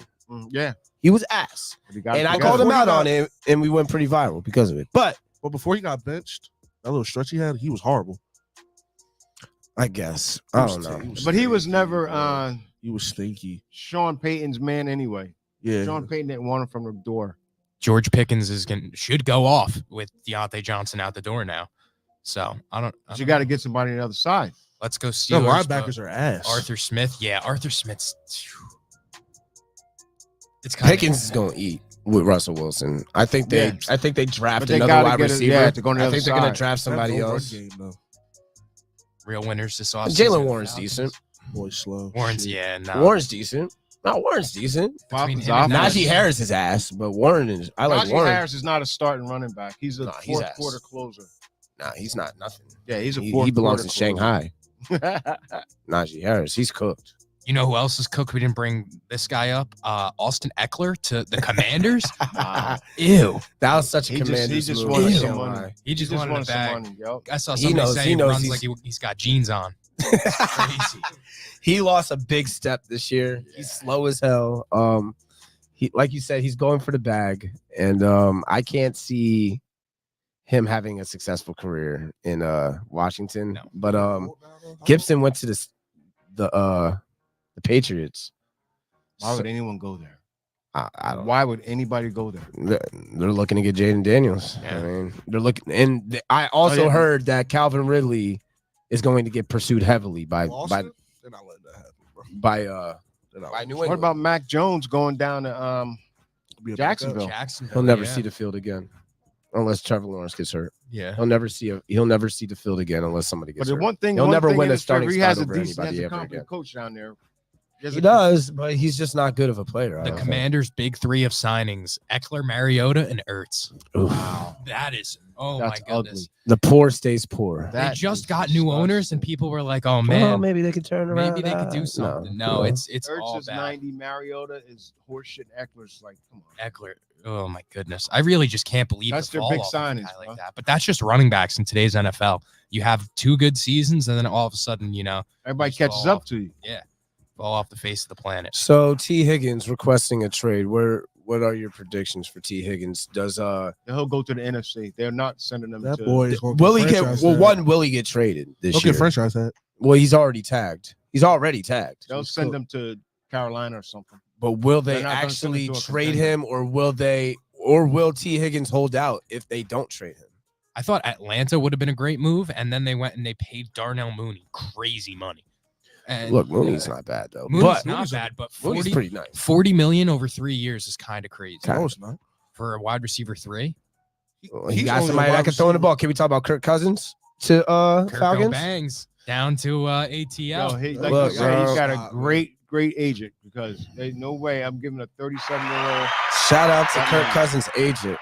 yeah. He was ass. And I called him out on it, and we went pretty viral because of it. But before he got benched, that little stretch he had, he was horrible. I guess. I don't know. But he was never He was stinky. Sean Payton's man anyway. Yeah. Sean Payton didn't want him from the door. George Pickens should go off with Deontay Johnson out the door now. So I don't But you got to get somebody on the other side. Let's go The Steelers. linebackers are ass. Arthur Smith. Yeah, Arthur Smith's. It's kind Pickens is going to eat with Russell Wilson. I think they draft But they another gotta wide get receiver. to go on the I other think they're going side. to draft somebody else. real winners this offseason. Jalen Warren's decent. Boy, slow. Warren's, Shit. yeah, no. Warren's decent. No, Warren's decent. Between Falcons him and offense. Najee Harris is ass, but Warren is. I like Najee Warren. Harris is not a starting running back. He's a Nah, he's fourth ass. quarter closer. Nah, he's not nothing. Yeah, he's a He fourth belongs in quarter Shanghai. Najee Harris, he's cooked. You know who else is cooked? We didn't bring this guy up. Austin Eckler to the Commanders. Ew. That was such a He just- commander. he just move. wanted Ew. some money. He just wanted a bag. money, yo. I saw He somebody knows- say he he knows runs he's- like he's got jeans on. Crazy. He lost a big step this year. He's slow as hell. He, like you said, he's going for the bag, and I can't see him having a successful career in Washington. No. But Gibson went to the Patriots. Why would anyone go there? I don't. Why would anybody go there? They're looking to get Jaden Daniels. Yeah. I mean, they're looking, and I also yeah. heard that Calvin Ridley is going to get pursued heavily by Boston? They're not letting that happen, bro. by They're not by letting New What England. about Mac Jones going down to be a Jacksonville? Jacksonville. He'll never yeah. see the field again, unless Trevor Lawrence gets hurt. Yeah. He'll never see the field again unless somebody But gets the hurt. one thing He'll one never thing win in a his favor, starting he has a spot over decent, anybody has a ever competent again. coach down there. He does, but he's just not good of a player. I The don't Commanders' big three of signings: Eckler, Mariota, and Ertz. think. Oof. Wow, that is. Oh That's my goodness. ugly. The poor stays poor. They That just is got new disgusting. owners, and people were like, "Oh Well, man, maybe they could turn around. maybe they could do something." No, it's Ertz all is bad. 90. Mariota is horseshit. Eckler's like, come on. Eckler. Oh my goodness. I really just can't believe That's the their fall big off of a signings, guy like bro. that. But that's just running backs in today's NFL. You have 2 good seasons, and then all of a sudden, Everybody Just catches fall up to you. fall off the face of the planet. So T. Higgins requesting a trade. What are your predictions for T. Higgins? Does He'll go to the NFC. They're not sending them That to. boy is going will to he get? franchise Well, tag. one, will he get traded this Okay, year? franchise that. Well, he's already tagged. He's already tagged. They'll send them to Carolina or something. But will they They're not gonna send him actually to a trade contender. him, or will T. Higgins hold out if they don't trade him? I thought Atlanta would have been a great move, and then they went and they paid Darnell Mooney crazy money. And Look, Mooney's not bad though. Mooney's But not bad, but Mooney's 40, pretty nice. 40 million over 3 years is kind of crazy Kinda. No, it's not. for a wide receiver 3. He He's got only a somebody wide that can throw in the receiver. ball. Can we talk about Kirk Cousins to Kirko Falcons? Bangs down to ATL. Yo, like Look, you said, he's bro. got a great agent because there's no way I'm giving a 37-year-old. Shout out to Kirk Cousins' agent.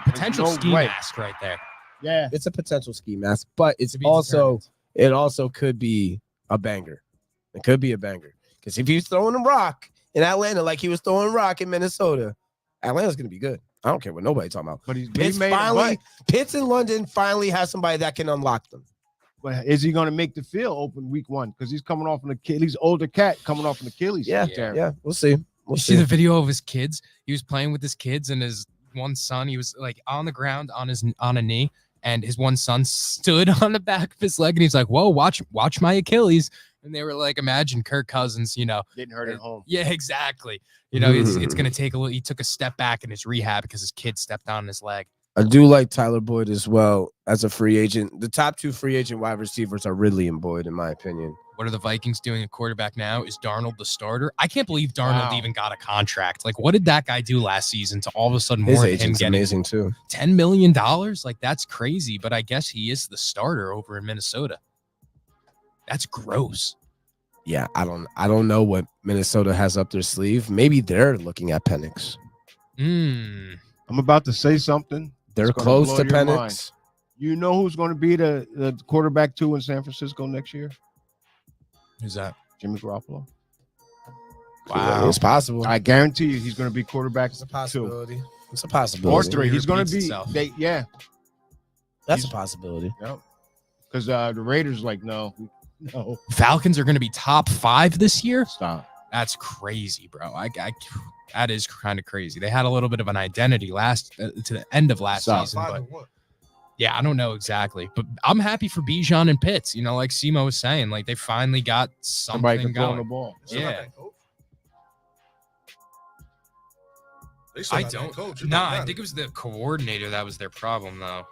Potential no ski way. mask right there. Yeah, It's a potential ski mask, but it's To be also determined. it also could be a banger. It could be a banger because if he's throwing a rock in Atlanta like he was throwing rock in Minnesota, Atlanta's gonna be good. I don't care what nobody's talking about. but he Pitts made finally, it. Pitts in London finally has somebody that can unlock them. But is he going to make the field open week 1? Because he's coming off an Achilles, older cat coming off an Achilles. Yeah, tear. yeah, we'll see. We'll You see the video of his kids? He was playing with his kids and his one son. He was like on the ground on a knee, and his one son stood on the back of his leg, and he's like, "Whoa, watch my Achilles!" And they were like, "Imagine Kirk Cousins, you know." Getting hurt at home. Yeah, exactly. You know, it's gonna take a little. He took a step back in his rehab because his kid stepped on his leg. I do like Tyler Boyd as well as a free agent. The top 2 free agent wide receivers are Ridley and Boyd, in my opinion. What are the Vikings doing at quarterback now? Is Darnold the starter? I can't believe Darnold Wow. even got a contract. Like, what did that guy do last season to all of a sudden His warrant him agent's getting amazing too. $10 million? Like, that's crazy. But I guess he is the starter over in Minnesota. That's gross. Yeah, I don't know what Minnesota has up their sleeve. Maybe they're looking at Penix. I'm about to say something. They're It's gonna close blow to your Penix. mind. You know who's going to be the quarterback 2 in San Francisco next year? Who's that? Jimmy Garoppolo. Wow, it's possible. I guarantee you he's going to be quarterback It's a 2 possibility. It's a or possibility. 3. He's going Repeats to be. itself. That's a he's- possibility. Because the Raiders like no. Falcons are going to be top 5 this year? Stop. That's crazy, bro. That is kind of crazy. They had a little bit of an identity to the end of last Stop. season, but yeah, I don't know exactly. But I'm happy for Bijan and Pitts. You know, like Simo was saying, like they finally got Somebody something can throw the going. ball. Yeah. They still I got that don't. coach. It Nah, don't I matter. think it was the coordinator that was their problem, though.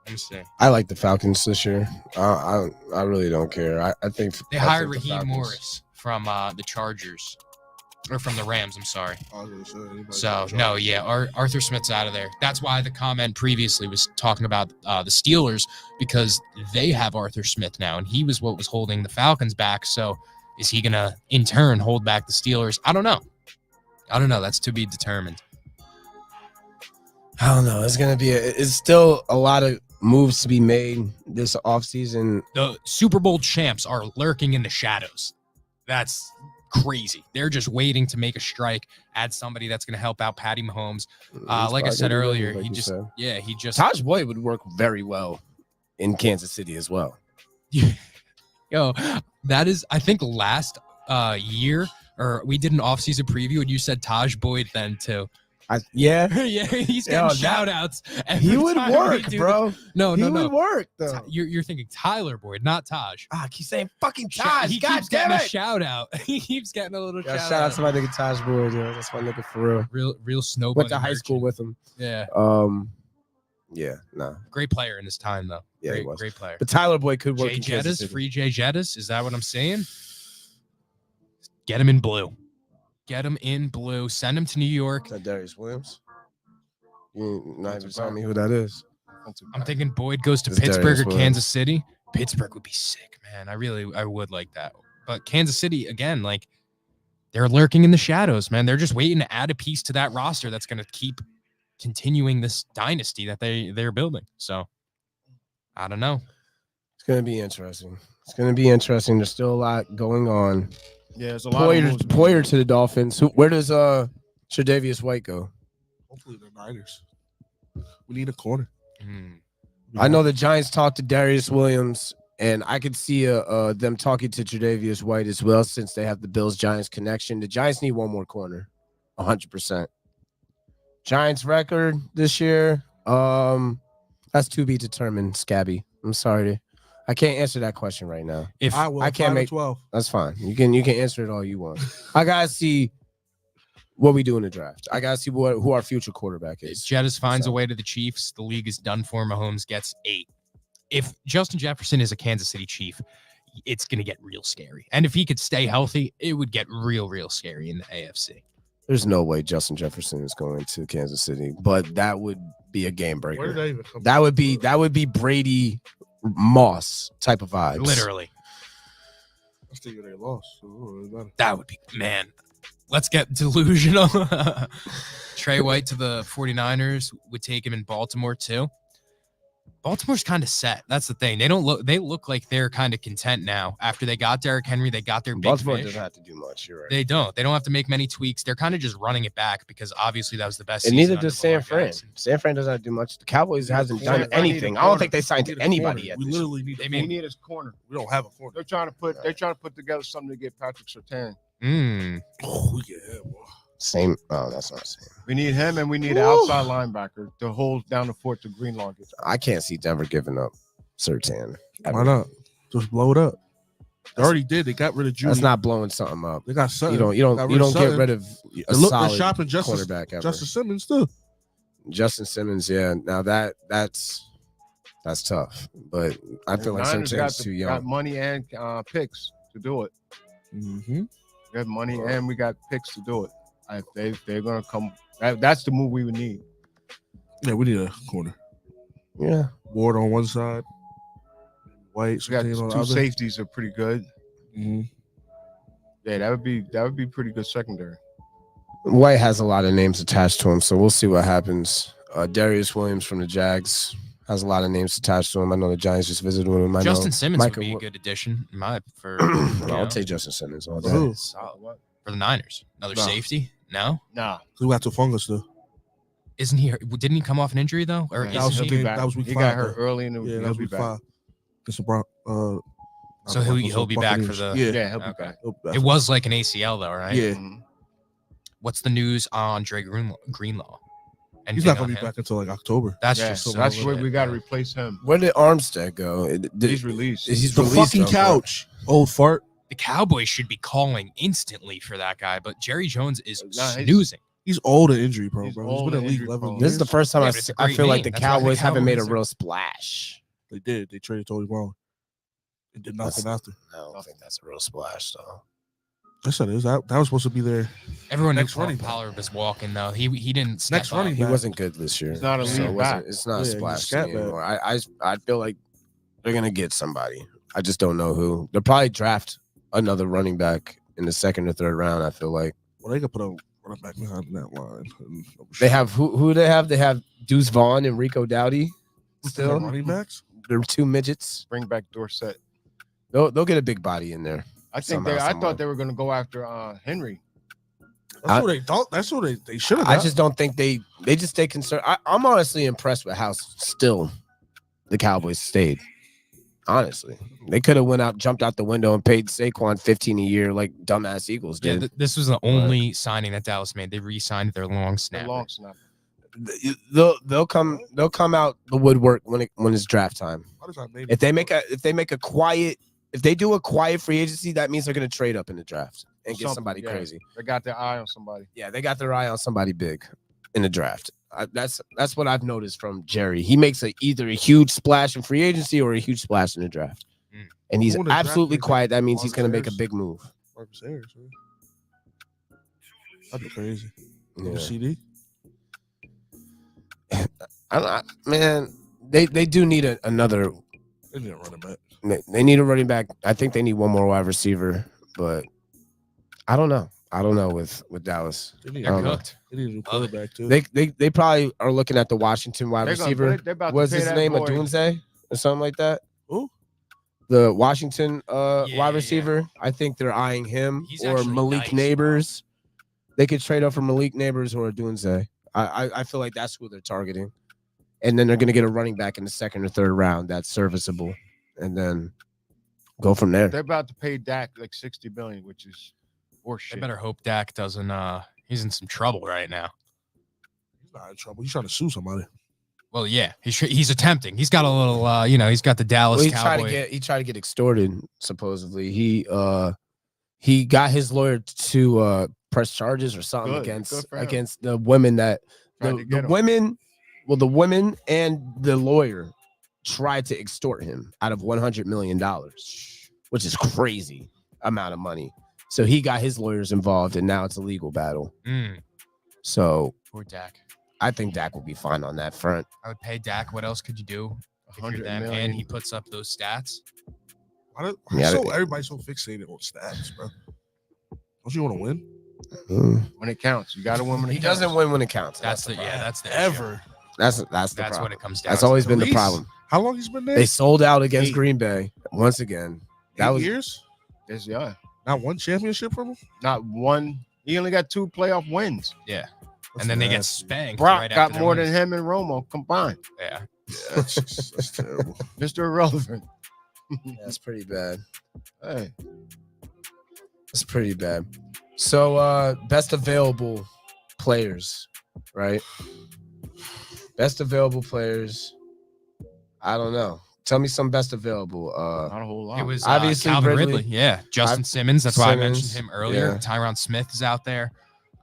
Let me see. I like the Falcons this year. I really don't care. I think They I hired think the Raheem Falcons- Morris from the Chargers, or from the Rams. I'm sorry. I was gonna say, anybody So can no, try. yeah, Arthur Smith's out of there. That's why the comment previously was talking about the Steelers, because they have Arthur Smith now, and he was what was holding the Falcons back. So is he gonna in turn hold back the Steelers? I don't know. That's to be determined. I don't know. It's still a lot of moves to be made this offseason. The Super Bowl champs are lurking in the shadows. That's crazy. They're just waiting to make a strike, add somebody that's going to help out Patty Mahomes. Like I said earlier, he just Taj Boyd would work very well in Kansas City as well. Yo, that is, I think last year, or we did an offseason preview, and you said Taj Boyd then too. Yeah, he's Yo, getting shout outs. he would work, bro. No. He would work though. You're thinking Tyler Boyd, not Taj. I keep saying fucking Taj. He God keeps damn getting a it. shout out. He keeps getting a little Yeah, shout shout out to my nigga Taj Boyd. Yeah, that's my nigga for real. Real snow Went to bunny high school merchant. with him. Yeah, Yeah, no. great player in his time though. Yeah, he was. Great player. But Tyler Boyd could work Jay in Kansas Jettis, City. free Jay Jettis. Is that what I'm saying? Get him in blue. Get him in blue. Send him to New York. Is that Darius Williams? You not That's even a telling fact. me who that is. I'm thinking Boyd goes to It's Pittsburgh Darius or Williams. Kansas City. Pittsburgh would be sick, man. I would like that. But Kansas City, again, like they're lurking in the shadows, man. They're just waiting to add a piece to that roster that's going to keep continuing this dynasty that they're building. So I don't know. It's gonna be interesting. There's still a lot going on. Yeah, there's a lot of moves. Poyer to the Dolphins. Where does Tre'Davious White go? Hopefully the Niners. We need a corner. I know the Giants talked to Darius Williams, and I could see them talking to Tre'Davious White as well, since they have the Bills-Giants connection. The Giants need one more corner, 100%. Giants record this year, that's to be determined, Scabby. I'm sorry. I can't answer that question right now. If I will. I can't 5 make- 12. That's fine. You can answer it all you want. I gotta see what we do in the draft. I gotta see who our future quarterback is. Jettis finds So- a way to the Chiefs, the league is done for. Mahomes gets 8. If Justin Jefferson is a Kansas City Chief, it's going to get real scary. And if he could stay healthy, it would get real scary in the AFC. There's no way Justin Jefferson is going to Kansas City, but that would be a game breaker. Where did that even come That from? would be Brady Moss type of vibes. Literally. I think they lost. So it don't really matter. That would be, man. Let's get delusional. Trey White to the 49ers would take him in Baltimore too. Baltimore's kind of set. That's the thing. They look like they're kind of content now. After they got Derrick Henry, they got their big Baltimore fish. doesn't have to do much. You're right. They don't have to make many tweaks. They're kind of just running it back because obviously that was the best. And season neither under does San Lamar Fran. Jackson. San Fran doesn't have to do much. The Cowboys hasn't San done Fran need a anything. I corner. don't think they signed We need a anybody corner. yet. We this year. literally need. They need his corner. We don't have a corner. They're trying to put together something to get Patrick Surtain. Oh, we get him. Same. Oh, that's not the same. We need him, and we need an Woo. outside linebacker to hold down the fort to Greenlaw gets. I can't see Denver giving up Surtain. Why not? Just blow it up. They already did. They got rid of Judy. That's not blowing something up. They got something. You don't get rid of a They're solid shopping Justice quarterback ever. Simmons too. Justin Simmons, yeah. Now that's tough, but I feel like Niners Surtain's too got young. money and picks to do it. Mm-hmm. We got money and we got picks to do it. They're gonna come. That's the move we would need. Yeah, we need a corner. Yeah, Ward on one side, White. We got Surtain on the two other. safeties are pretty good. Mm-hmm. Yeah, that would be pretty good secondary. White has a lot of names attached to him, so we'll see what happens. Darius Williams from the Jags has a lot of names attached to him. I know the Giants just visited with him. I Justin know Simmons Micah would be a Wo- good addition for I'll take Justin Simmons all day. Who? What? for the Niners. Another No. safety? No, Nah, We got to Fungus though. isn't he? Didn't he come off an injury though? Or Yeah, that was isn't the he? game. That was week he 5, got hurt though. early in the week. Yeah, that was He'll be week back. 5. Against the Bron- So he'll be back for the. Yeah, Yeah, he'll be Okay. back. he'll be back. It was like an ACL though, right? Yeah. Mhm. What's the news on Dre Greenlaw? He's Anything not on gonna be him? back until like October. That's Yeah, just so some that's bullshit. where we got to replace him. Where did Armstead go? He's released. He's The released fucking though, couch, old fart. The Cowboys should be calling instantly for that guy, but Jerry Jones is Nah, he's- snoozing. He's old and injury prone, He's bro. old He's been in and the league injury 11 prone. years. This is the first time Yeah, I, but it's a I great feel like name. the That's why the Cowboys haven't made a Cowboys are- real splash. They did. They traded Tony Brown. It did nothing after. I don't think that's a real splash, though. Yes, it is. That was supposed to be there. Everyone knew Next running back. Pollard was walking though. He didn't step Next up. running He back. wasn't good this year. He's not a so lead it back. it's not a Yeah, he's a splash scat team back. anymore. I feel like they're gonna get somebody. I just don't know who. They'll probably draft another running back in the second or third round. I feel like Well, they could put a running back behind that line. they have who they have. They have Deuce Vaughn and Rico Dowdy. Still, running backs. they're two midgets. Bring back Dorsett. They'll get a big body in there. I think Somehow, I somewhere. thought they were going to go after Henry. That's what they thought. That's what they should have. I just don't think they just stay concerned. I'm honestly impressed with how still the Cowboys stayed. Honestly, they could have went out, jumped out the window, and paid Saquon $15 a year like dumbass Eagles Yeah, did. this was the only signing that Dallas made. They re-signed their long The snapper. long snapper. They'll come out the woodwork when it's draft time. Why does that make If they do a quiet free agency, that means they're gonna trade up in the draft and get Something, somebody yeah. crazy. They got their eye on somebody. Yeah, they got their eye on somebody big in the draft. That's what I've noticed from Jerry. He makes either a huge splash in free agency or a huge splash in the draft. Mm. And he's Who in the draft absolutely is quiet. That means he's Marcus going to make a Harris? big move. Marcus Harris, man. That'd be crazy. Yeah. CD. Man, they do need another. They need a running back. They need a running back. I think they need one more wide receiver, but I don't know. I don't know with Dallas. They need, I don't know. cooked. they need a new quarterback too. They probably are looking at the Washington wide They're gonna- receiver. they're about to What's pay his that name? boy. Adunze or something like that. Who? The Washington Yeah, wide receiver. I think they're eyeing him He's or actually Malik nice, Neighbors. They could trade up for Malik Neighbors or Adunze. I feel like that's who they're targeting. And then they're gonna get a running back in the second or third round that's serviceable, and then go from there. They're about to pay Dak like $60 million, which is They horseshit. better hope Dak doesn't. He's in some trouble right now. He's not in trouble. He's trying to sue somebody. Well, yeah, he's attempting. He's got a little. He's got the Dallas Well, Cowboy. he tried to get extorted. Supposedly, he got his lawyer to press charges or something Good. Good for him. against the women that Tried to the get him. women. Well, the women and the lawyer tried to extort him out of $100 million. which is crazy amount of money. So he got his lawyers involved, and now it's a legal battle. So Poor Dak. I think Dak will be fine on that front. I would pay Dak. What else could you do? If you're 100 them million. and he puts up those stats. Everybody's so fixated on stats, bro. Don't you want to win? When it counts, you got to win when it He counts. doesn't win when it counts. That's the issue. Ever. That's the That's problem. what it comes down. That's to. always been the At least. problem. How long he's been there? They sold out against 8 Green Bay once again. That 8 was years. Yeah, Not one championship from him. not one. He only got 2 playoff wins. Yeah. That's And then they get nasty. spanked. Brock right got after their more than wins. him and Romo combined. Yeah. Yeah, that's terrible. Mr. Irrelevant. that's pretty bad. Hey, That's pretty bad. So best available players, right? Best available players. I don't know. Tell me some best available. not a whole lot. It was Obviously, Calvin Ridley. Ridley. Yeah. Justin Simmons. That's why I mentioned Simmons, him earlier. yeah. Tyron Smith is out there.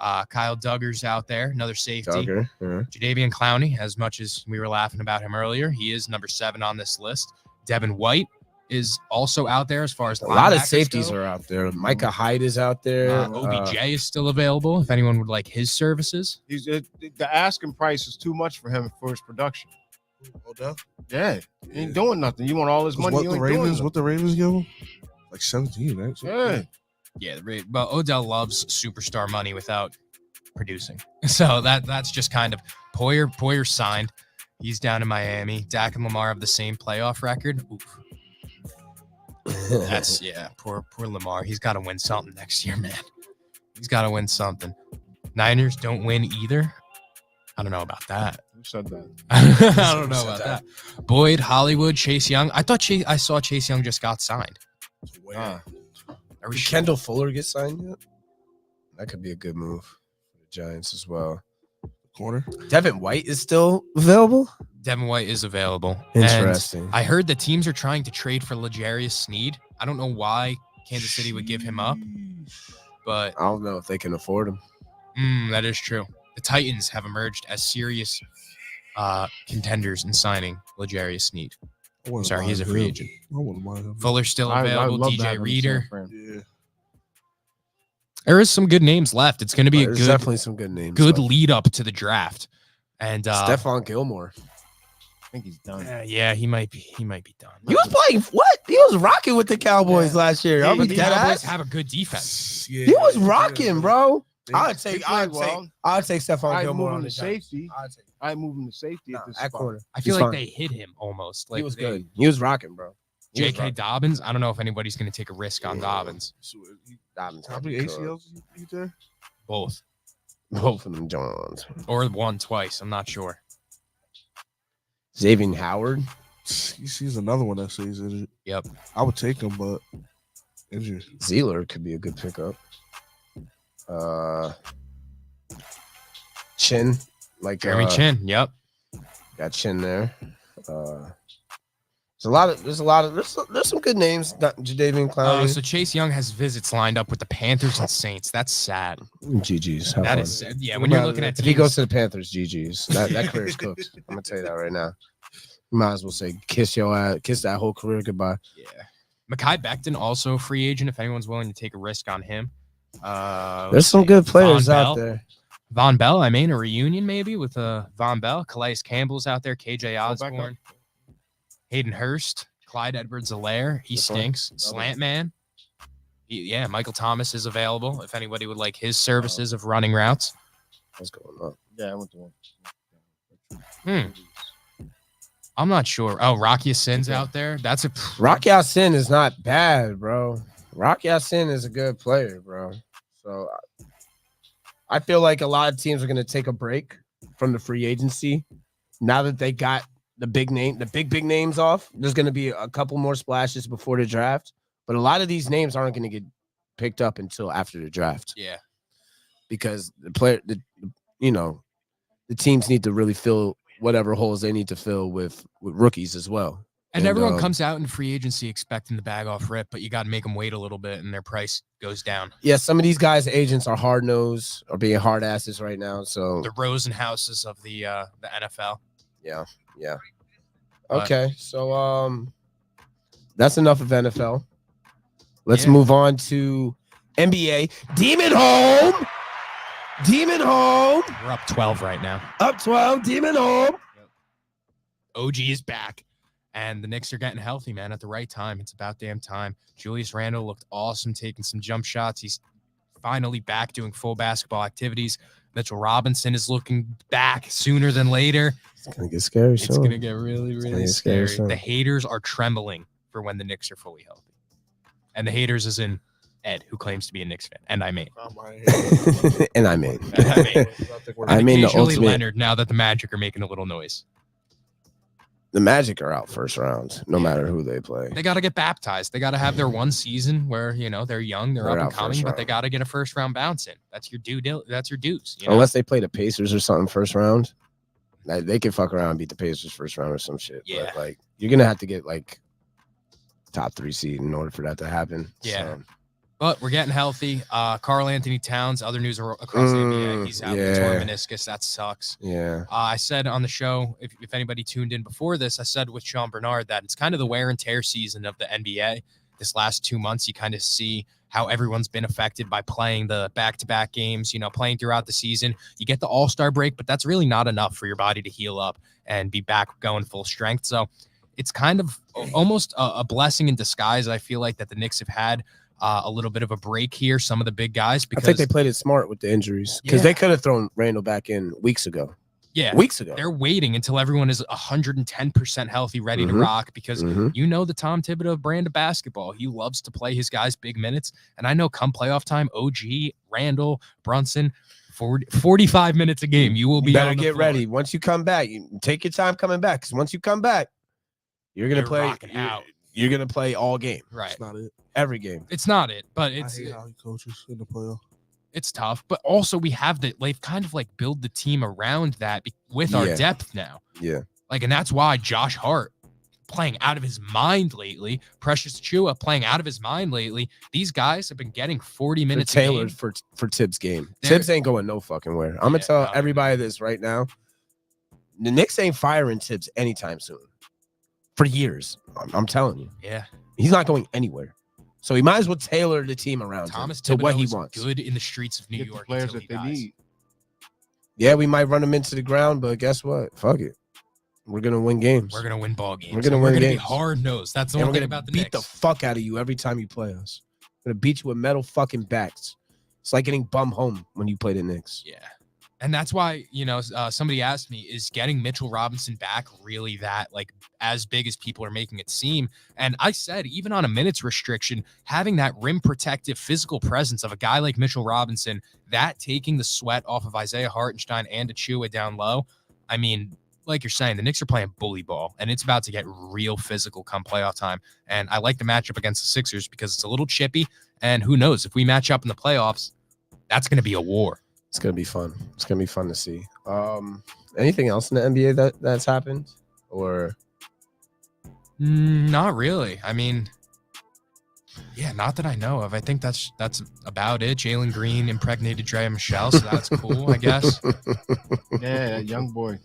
Kyle Duggar's out there. Another safety. Duggar, yeah. Jadeveon Clowney, as much as we were laughing about him earlier, he is number 7 on this list. Devin White is also out there as far as A lot of linebackers safties go. are out there. Micah Hyde is out there. OBJ is still available if anyone would like his services. The asking price is too much for him for his production. Odell. Yeah, he ain't doing nothing. You want all his money? What You the ain't doing Ravens? nothing. What the Ravens give him? Like 17, right? Yeah, Yeah, but Odell loves superstar money without producing. So that's just kind of Poyer. Poyer signed. He's down in Miami. Dak and Lamar have the same playoff record. Oof. That's poor Lamar. He's got to win something next year, man. He's got to win something. Niners don't win either. I don't know about that. who said that? I don't know about that. Boyd, Hollywood, Chase Young. I saw Chase Young just got signed. Ah. Are we Did sure? Kendall Fuller get signed yet? That could be a good move for the Giants as well. Corner. Devin White is still available? Devin White is available. Interesting. And I heard the teams are trying to trade for L'Jarius Sneed. I don't know why Kansas City would give him up, but I don't know if they can afford him. that is true. The Titans have emerged as serious contenders in signing L'Jarius Sneed. I'm sorry, he's a free agent. I wouldn't mind him. Fuller's still I available. love to DJ have him in Reader. San Fran. Yeah. There is some good names left. It's going to be a There's good definitely some good names. good left. lead up to the draft. And Stephon Gilmore. I think he's done. yeah, he might be done. He was playing what? He was rocking with the Cowboys last year. Yeah, I'm a the dead Cowboys ass. have a good defense. Yeah, He was yeah, rocking, yeah. bro. Yeah. I'd He take played well. Stephon I'd Gilmore move on him the to Giants. safety. I'd take I move him to safety nah, at this at spot. corner. I feel He's like fine. they hit him almost. Like He was they- good. He was rocking, bro. He was J.K. rocking. Dobbins. I don't know if anybody's going to take a risk on Dobbins. So, Dobbins how had many to cook. ACLs you there? Both Both of them Johns. or one twice. I'm not sure. Xavier Howard. He's another one that says injured. Yep. I would take him, but injured. Zeeler could be a good pickup. Chin. Like Jeremy Chin. Yep. Got Chin there. There's some good names. Jadeveon Clowney. So Chase Young has visits lined up with the Panthers and Saints. That's sad. GG's. Have That fun. is sad. Yeah. When you're looking at if he teams, goes to the Panthers, GG's. That career's cooked. I'm gonna tell you that right now. You might as well say kiss your ass, kiss that whole career goodbye. yeah. Mekhi Becton also a free agent. If anyone's willing to take a risk on him, There's some good players Von out Bell. there. Von Bell, I mean, a reunion maybe with Von Bell. Calais Campbell's out there. KJ back up. Osborne. Hayden Hurst. Clyde Edwards-Helaire. He This one? stinks. Slant man. Yeah, Michael Thomas is available if anybody would like his services of running routes. What's going on? Yeah, I went to one. I'm not sure. Oh, Rocky Sin's out there. That's a Rocky Ya-Sin is not bad, bro. Rocky Ya-Sin is a good player, bro. So I feel like a lot of teams are going to take a break from the free agency now that they got the big names off. There's going to be a couple more splashes before the draft, but a lot of these names aren't going to get picked up until after the draft yeah. because the teams need to really fill whatever holes they need to fill with rookies as well. And everyone um, comes out in free agency expecting the bag off rip, but you got to make them wait a little bit and their price goes down. Yeah, some of these guys' agents are hard nosed or being hard asses right now. So The Rosenhauses of the NFL. yeah. But- Okay, so that's enough of NFL. Let's move on to NBA. Demon home. We're up 12 right now. Up 12. Demon home. OG is back. And the Knicks are getting healthy, man, at the right time. It's about damn time. Julius Randle looked awesome, taking some jump shots. He's finally back doing full basketball activities. Mitchell Robinson is looking back sooner than later. It's going to get scary. It's going to get really, really scary. Soon. The haters are trembling for when the Knicks are fully healthy. And the haters is in Ed, who claims to be a Knicks fan. And I mean. And I mean. I mean the ultimate. Leonard, now that the Magic are making a little noise. The Magic are out first round, no matter who they play. They got to get baptized. They got to have their one season where, they're young, they're up and coming, but they got to get a first round bounce in. That's your that's your dues. Unless they play the Pacers or something first round, they can fuck around and beat the Pacers first round or some shit. Yeah. But, you're going to have to get, top 3 seed in order for that to happen. Yeah. So. But we're getting healthy. Karl Anthony Towns, other news across the NBA, he's out with torn meniscus. That sucks. Yeah. I said on the show, if anybody tuned in before this, I said with Sean Bernard that it's kind of the wear and tear season of the NBA. This last 2 months, you kind of see how everyone's been affected by playing the back-to-back games, playing throughout the season. You get the All-Star break, but that's really not enough for your body to heal up and be back going full strength. So it's kind of almost a blessing in disguise, I feel like, that the Knicks have had a little bit of a break here, some of the big guys. Because I think they played it smart with the injuries because they could have thrown Randall back in weeks ago. Yeah. Weeks ago. They're waiting until everyone is 110% healthy, ready to rock because the Tom Thibodeau brand of basketball. He loves to play his guys big minutes. And I know come playoff time, OG, Randall, Brunson, 45 minutes a game. You will be better get ready. Once you come back, you take your time coming back because once you come back, you're going to play out. You're going to play all game. Right. It's not it. Every game. It's not it, but it's. I hate how he coaches in the playoff. It's tough, but also we have they've kind of build the team around that with our depth now. Yeah. And that's why Josh Hart playing out of his mind lately, Precious Achua playing out of his mind lately. These guys have been getting 40 minutes tailored for Tibbs' game. Tibbs ain't going no fucking where. I'm going to tell everybody this right now. The Knicks ain't firing Tibbs anytime soon. For years. I'm telling you. Yeah. He's not going anywhere. So he might as well tailor the team around Thomas to what he wants. Good in the streets of New Get York. the players that they need. Yeah, we might run him into the ground, but guess what? Fuck it. We're gonna win games. We're gonna win ball games. We're gonna win games. Be hard nosed. That's the one thing about the Knicks. Beat the fuck out of you every time you play us. We're gonna beat you with metal fucking backs. It's like getting bum home when you play the Knicks. Yeah. And that's why, somebody asked me, is getting Mitchell Robinson back really that as big as people are making it seem? And I said, even on a minutes restriction, having that rim protective physical presence of a guy like Mitchell Robinson, that taking the sweat off of Isaiah Hartenstein and Achua down low. I mean, like you're saying, the Knicks are playing bully ball and it's about to get real physical come playoff time. And I like the matchup against the Sixers because it's a little chippy. And who knows, if we match up in the playoffs, that's going to be a war. It's gonna be fun. It's gonna be fun to see. Anything else in the NBA that's happened, or not really? I mean, not that I know of. I think that's about it. Jalen Green impregnated Drea Michelle, so that's cool, I guess. Yeah, young boy.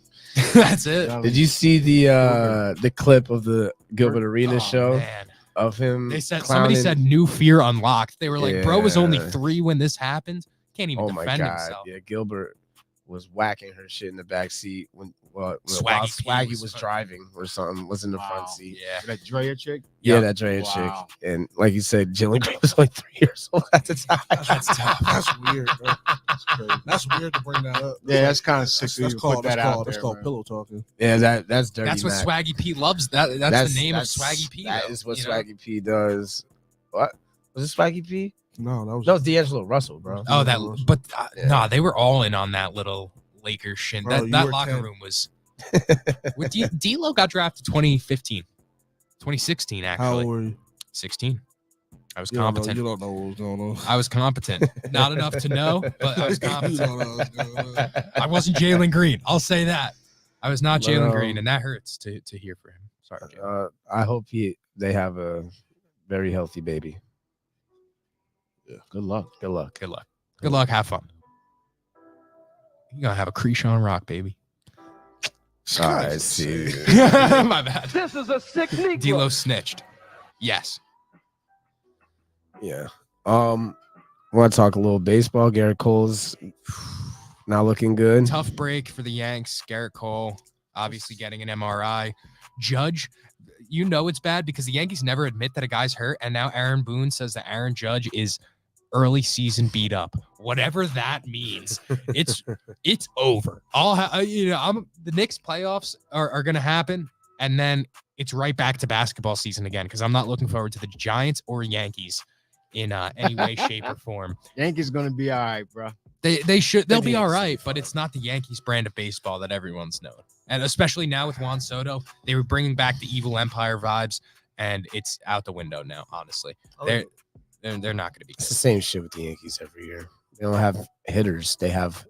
That's it. Did you see the clip of the Gilbert Arenas show? Man. Of him? They said somebody said new fear unlocked. They were like, bro was only 3 when this happened. Can't even defend himself. Yeah, Gilbert was whacking her shit in the back seat when Swaggy was driving or something, was in the front seat. Yeah. That Drea chick? Yeah, that Drea chick. And like you said, Jalen Green was like 3 years old at the time. That's tough. That's weird, bro. That's crazy. That's weird to bring that up. Yeah, that's kind of sick. That's called pillow talking. Yeah, that's dirty. That's what Swaggy P loves. That's the name of Swaggy P. That is what Swaggy P does. What? Was it Swaggy P? No, that was D'Angelo Russell, bro. Oh, they were all in on that little Lakers shit. Bro, that locker 10. Room was. D'Lo got drafted 2016, actually. How old were you? 16. I was competent. You don't know what was going on. I was competent. Not enough to know, but I was competent. You don't know what's going on. I wasn't Jalen Green. I'll say that. I was not Jalen Green, and that hurts to hear for him. Sorry, I hope they have a very healthy baby. Yeah. Good luck. Good luck. Have fun. You're going to have a Krishan Rock, baby. I see. My bad. This is a sick Negro. D'Lo snitched. Yes. Yeah. Want to talk a little baseball? Garrett Cole's not looking good. Tough break for the Yanks. Garrett Cole obviously getting an MRI. Judge, you know it's bad because the Yankees never admit that a guy's hurt, and now Aaron Boone says that Aaron Judge is early season beat up. Whatever that means, it's over. The Knicks playoffs are going to happen, and then it's right back to basketball season again because I'm not looking forward to the Giants or Yankees in any way, shape, or form. Yankees going to be all right, bro. They'll be all right, but it's not the Yankees brand of baseball that everyone's known. And especially now with Juan Soto, they were bringing back the evil empire vibes, and it's out the window now, honestly. They're not going to be good. It's the same shit with the Yankees every year. They don't have hitters. They have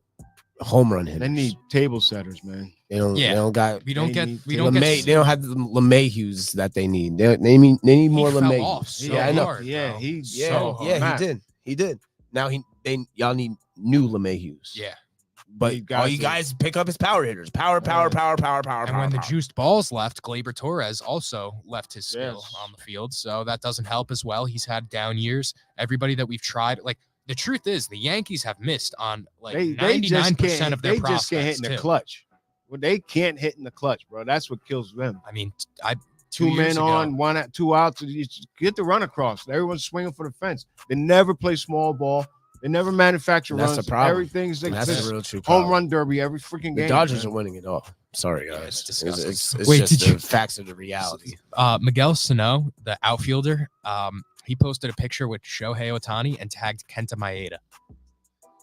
home run hitters. They need table setters, man. They don't get. They don't have the LeMahieu's that they need. They need more LeMahieu's. So I know. hard, He did. Now y'all need new LeMahieu's. Yeah. But all you guys pick up his power hitters. Power. And when the juiced balls left, Gleyber Torres also left his skill on the field. So that doesn't help as well. He's had down years. Everybody that we've tried, like, the truth is the Yankees have missed on like 99% of their prospects. They just can't hit in the clutch. Well, they can't hit in the clutch, bro. That's what kills them. I mean, two men on, 1 out, 2 outs. You get the run across. Everyone's swinging for the fence. They never play small ball. They never manufacture runs. That's the problem. Everything's like that's a real true problem. Home run derby every freaking game. The Dodgers are winning it all. Sorry, guys. It's disgusting. It's just the facts of the reality. Miguel Sano, the outfielder, he posted a picture with Shohei Ohtani and tagged Kenta Maeda.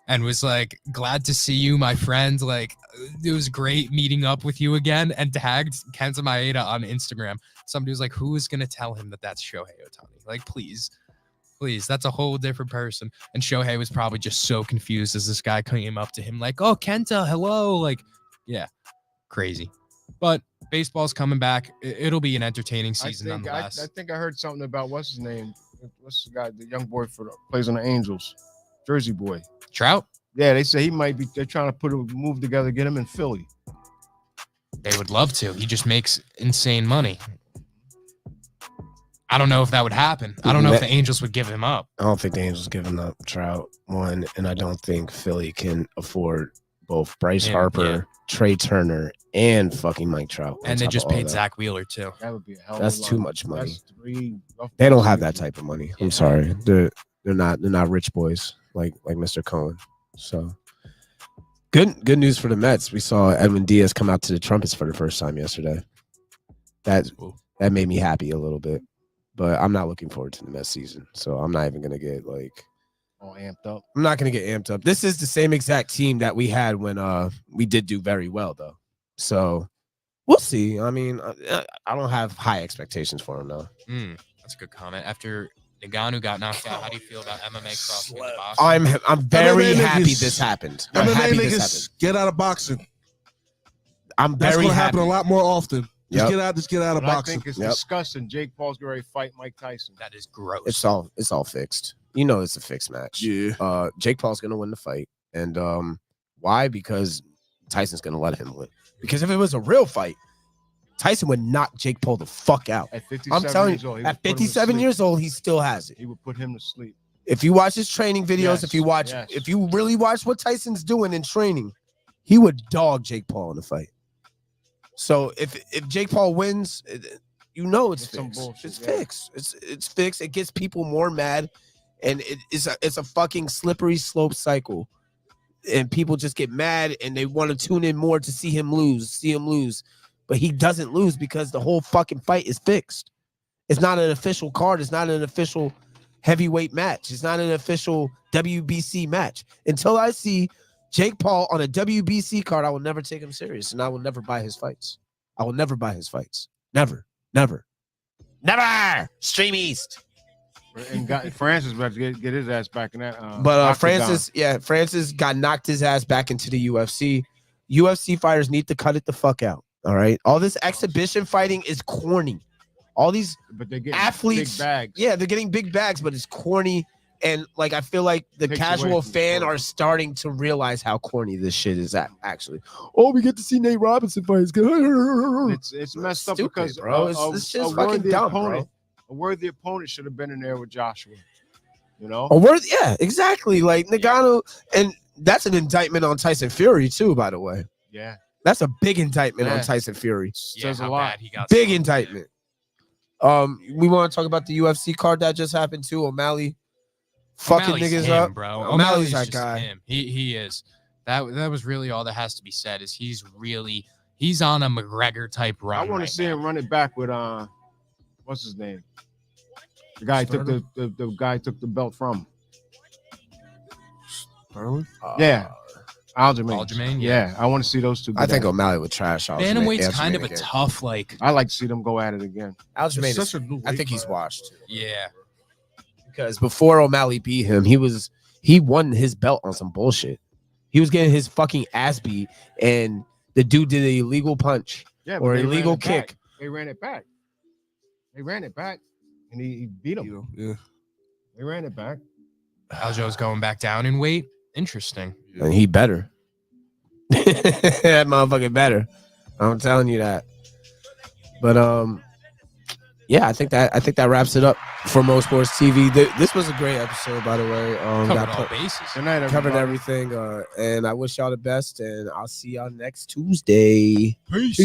And was like, glad to see you, my friend. Like, it was great meeting up with you again. And tagged Kenta Maeda on Instagram. Somebody was like, who is going to tell him that that's Shohei Ohtani? Like, please, that's a whole different person. And Shohei was probably just so confused as this guy came up to him like, oh, Kenta, hello. Like, yeah, crazy. But baseball's coming back. It'll be an entertaining season nonetheless. I think I heard something about what's his name? What's the guy, the young boy plays on the Angels? Jersey boy. Trout? Yeah, they say he might be. They're trying to put a move together, get him in Philly. They would love to. He just makes insane money. I don't know if that would happen. I don't know if the Angels would give him up. I don't think the Angels giving up Trout, one, and I don't think Philly can afford both Bryce Harper, Trey Turner, and fucking Mike Trout. And they just paid Zach Wheeler too. That would be a hell of That's a lot. too much money. That's they don't have that type of money. I'm sorry. They're not rich boys like Mr. Cohen. So good news for the Mets. We saw Edwin Diaz come out to the trumpets for the first time yesterday. That made me happy a little bit. But I'm not looking forward to the Mets season. So I'm not even gonna get all amped up. I'm not gonna get amped up. This is the same exact team that we had when we did do very well though. So we'll see. I mean, I don't have high expectations for him though. That's a good comment. After Naganu got knocked out, how do you feel about MMA crossing into boxing? I'm very happy this happened. I'm happy this happened. Get out of boxing. I'm That's very gonna happy. happen a lot more often. Just get out of But boxing. I think it's disgusting. Jake Paul's going to fight Mike Tyson. That is gross. It's all fixed. You know it's a fixed match. Yeah. Jake Paul's gonna win the fight. And why? Because Tyson's gonna let him win. Because if it was a real fight, Tyson would knock Jake Paul the fuck out. At 57 I'm telling years old, you, at 57 years old, he still has it. He would put him to sleep. If you watch his training videos, if you really watch what Tyson's doing in training, he would dog Jake Paul in the fight. So if Jake Paul wins, you know it's fixed. It's fixed. It's fixed. It gets people more mad, and it's a fucking slippery slope cycle. And people just get mad and they want to tune in more to see him lose. But he doesn't lose because the whole fucking fight is fixed. It's not an official card. It's not an official heavyweight match. It's not an official WBC match. Until I see Jake Paul on a WBC card, I will never take him serious, and I will never buy his fights. Never. Stream East. And Francis about to get his ass back in that. But Francis got knocked his ass back into the UFC. UFC fighters need to cut it the fuck out. All right, all this exhibition fighting is corny. All these athletes, big bags. Yeah, they're getting big bags, but it's corny. And like I feel like the casual fan are starting to realize how corny this shit is actually. Oh, we get to see Nate Robinson fight. It's messed up because bro. This shit's fucking dumb, bro. A worthy opponent should have been in there with Joshua. You know? Yeah, exactly. Like Ngannou, and that's an indictment on Tyson Fury too, by the way. Yeah. That's a big indictment on Yeah. Tyson Fury. Says a how lot. bad he got Big smoked, indictment. We want to talk about the UFC card that just happened too. O'Malley fucking O'Malley's niggas him, up, bro. O'Malley's that just guy. him. He is. That was really all that has to be said. Is he's on a McGregor type run. I want to see him run it back with what's his name? The guy took the guy took the belt from. Sterling? Yeah. Aljamain. Aljamain, Yeah, I want to see those two. I think O'Malley would trash Aljamain. Bantamweight's kind of a again. tough, like. I like to see them go at it again. Aljamain It's is, such a new I weight think he's class. washed Yeah. because before O'Malley beat him, he won his belt on some bullshit. He was getting his fucking ass beat, and the dude did an illegal punch Yeah, or but they ran illegal it back. kick. They ran it back. And he beat him. Yeah. They ran it back. Aljo's going back down in weight. Interesting. And he better. That motherfucker better. I'm telling you that. But yeah, I think that wraps it up for MoSports TV. This was a great episode, by the way. Covered all bases. Good night, Covered everybody. everything. And I wish y'all the best. And I'll see y'all next Tuesday. Peace.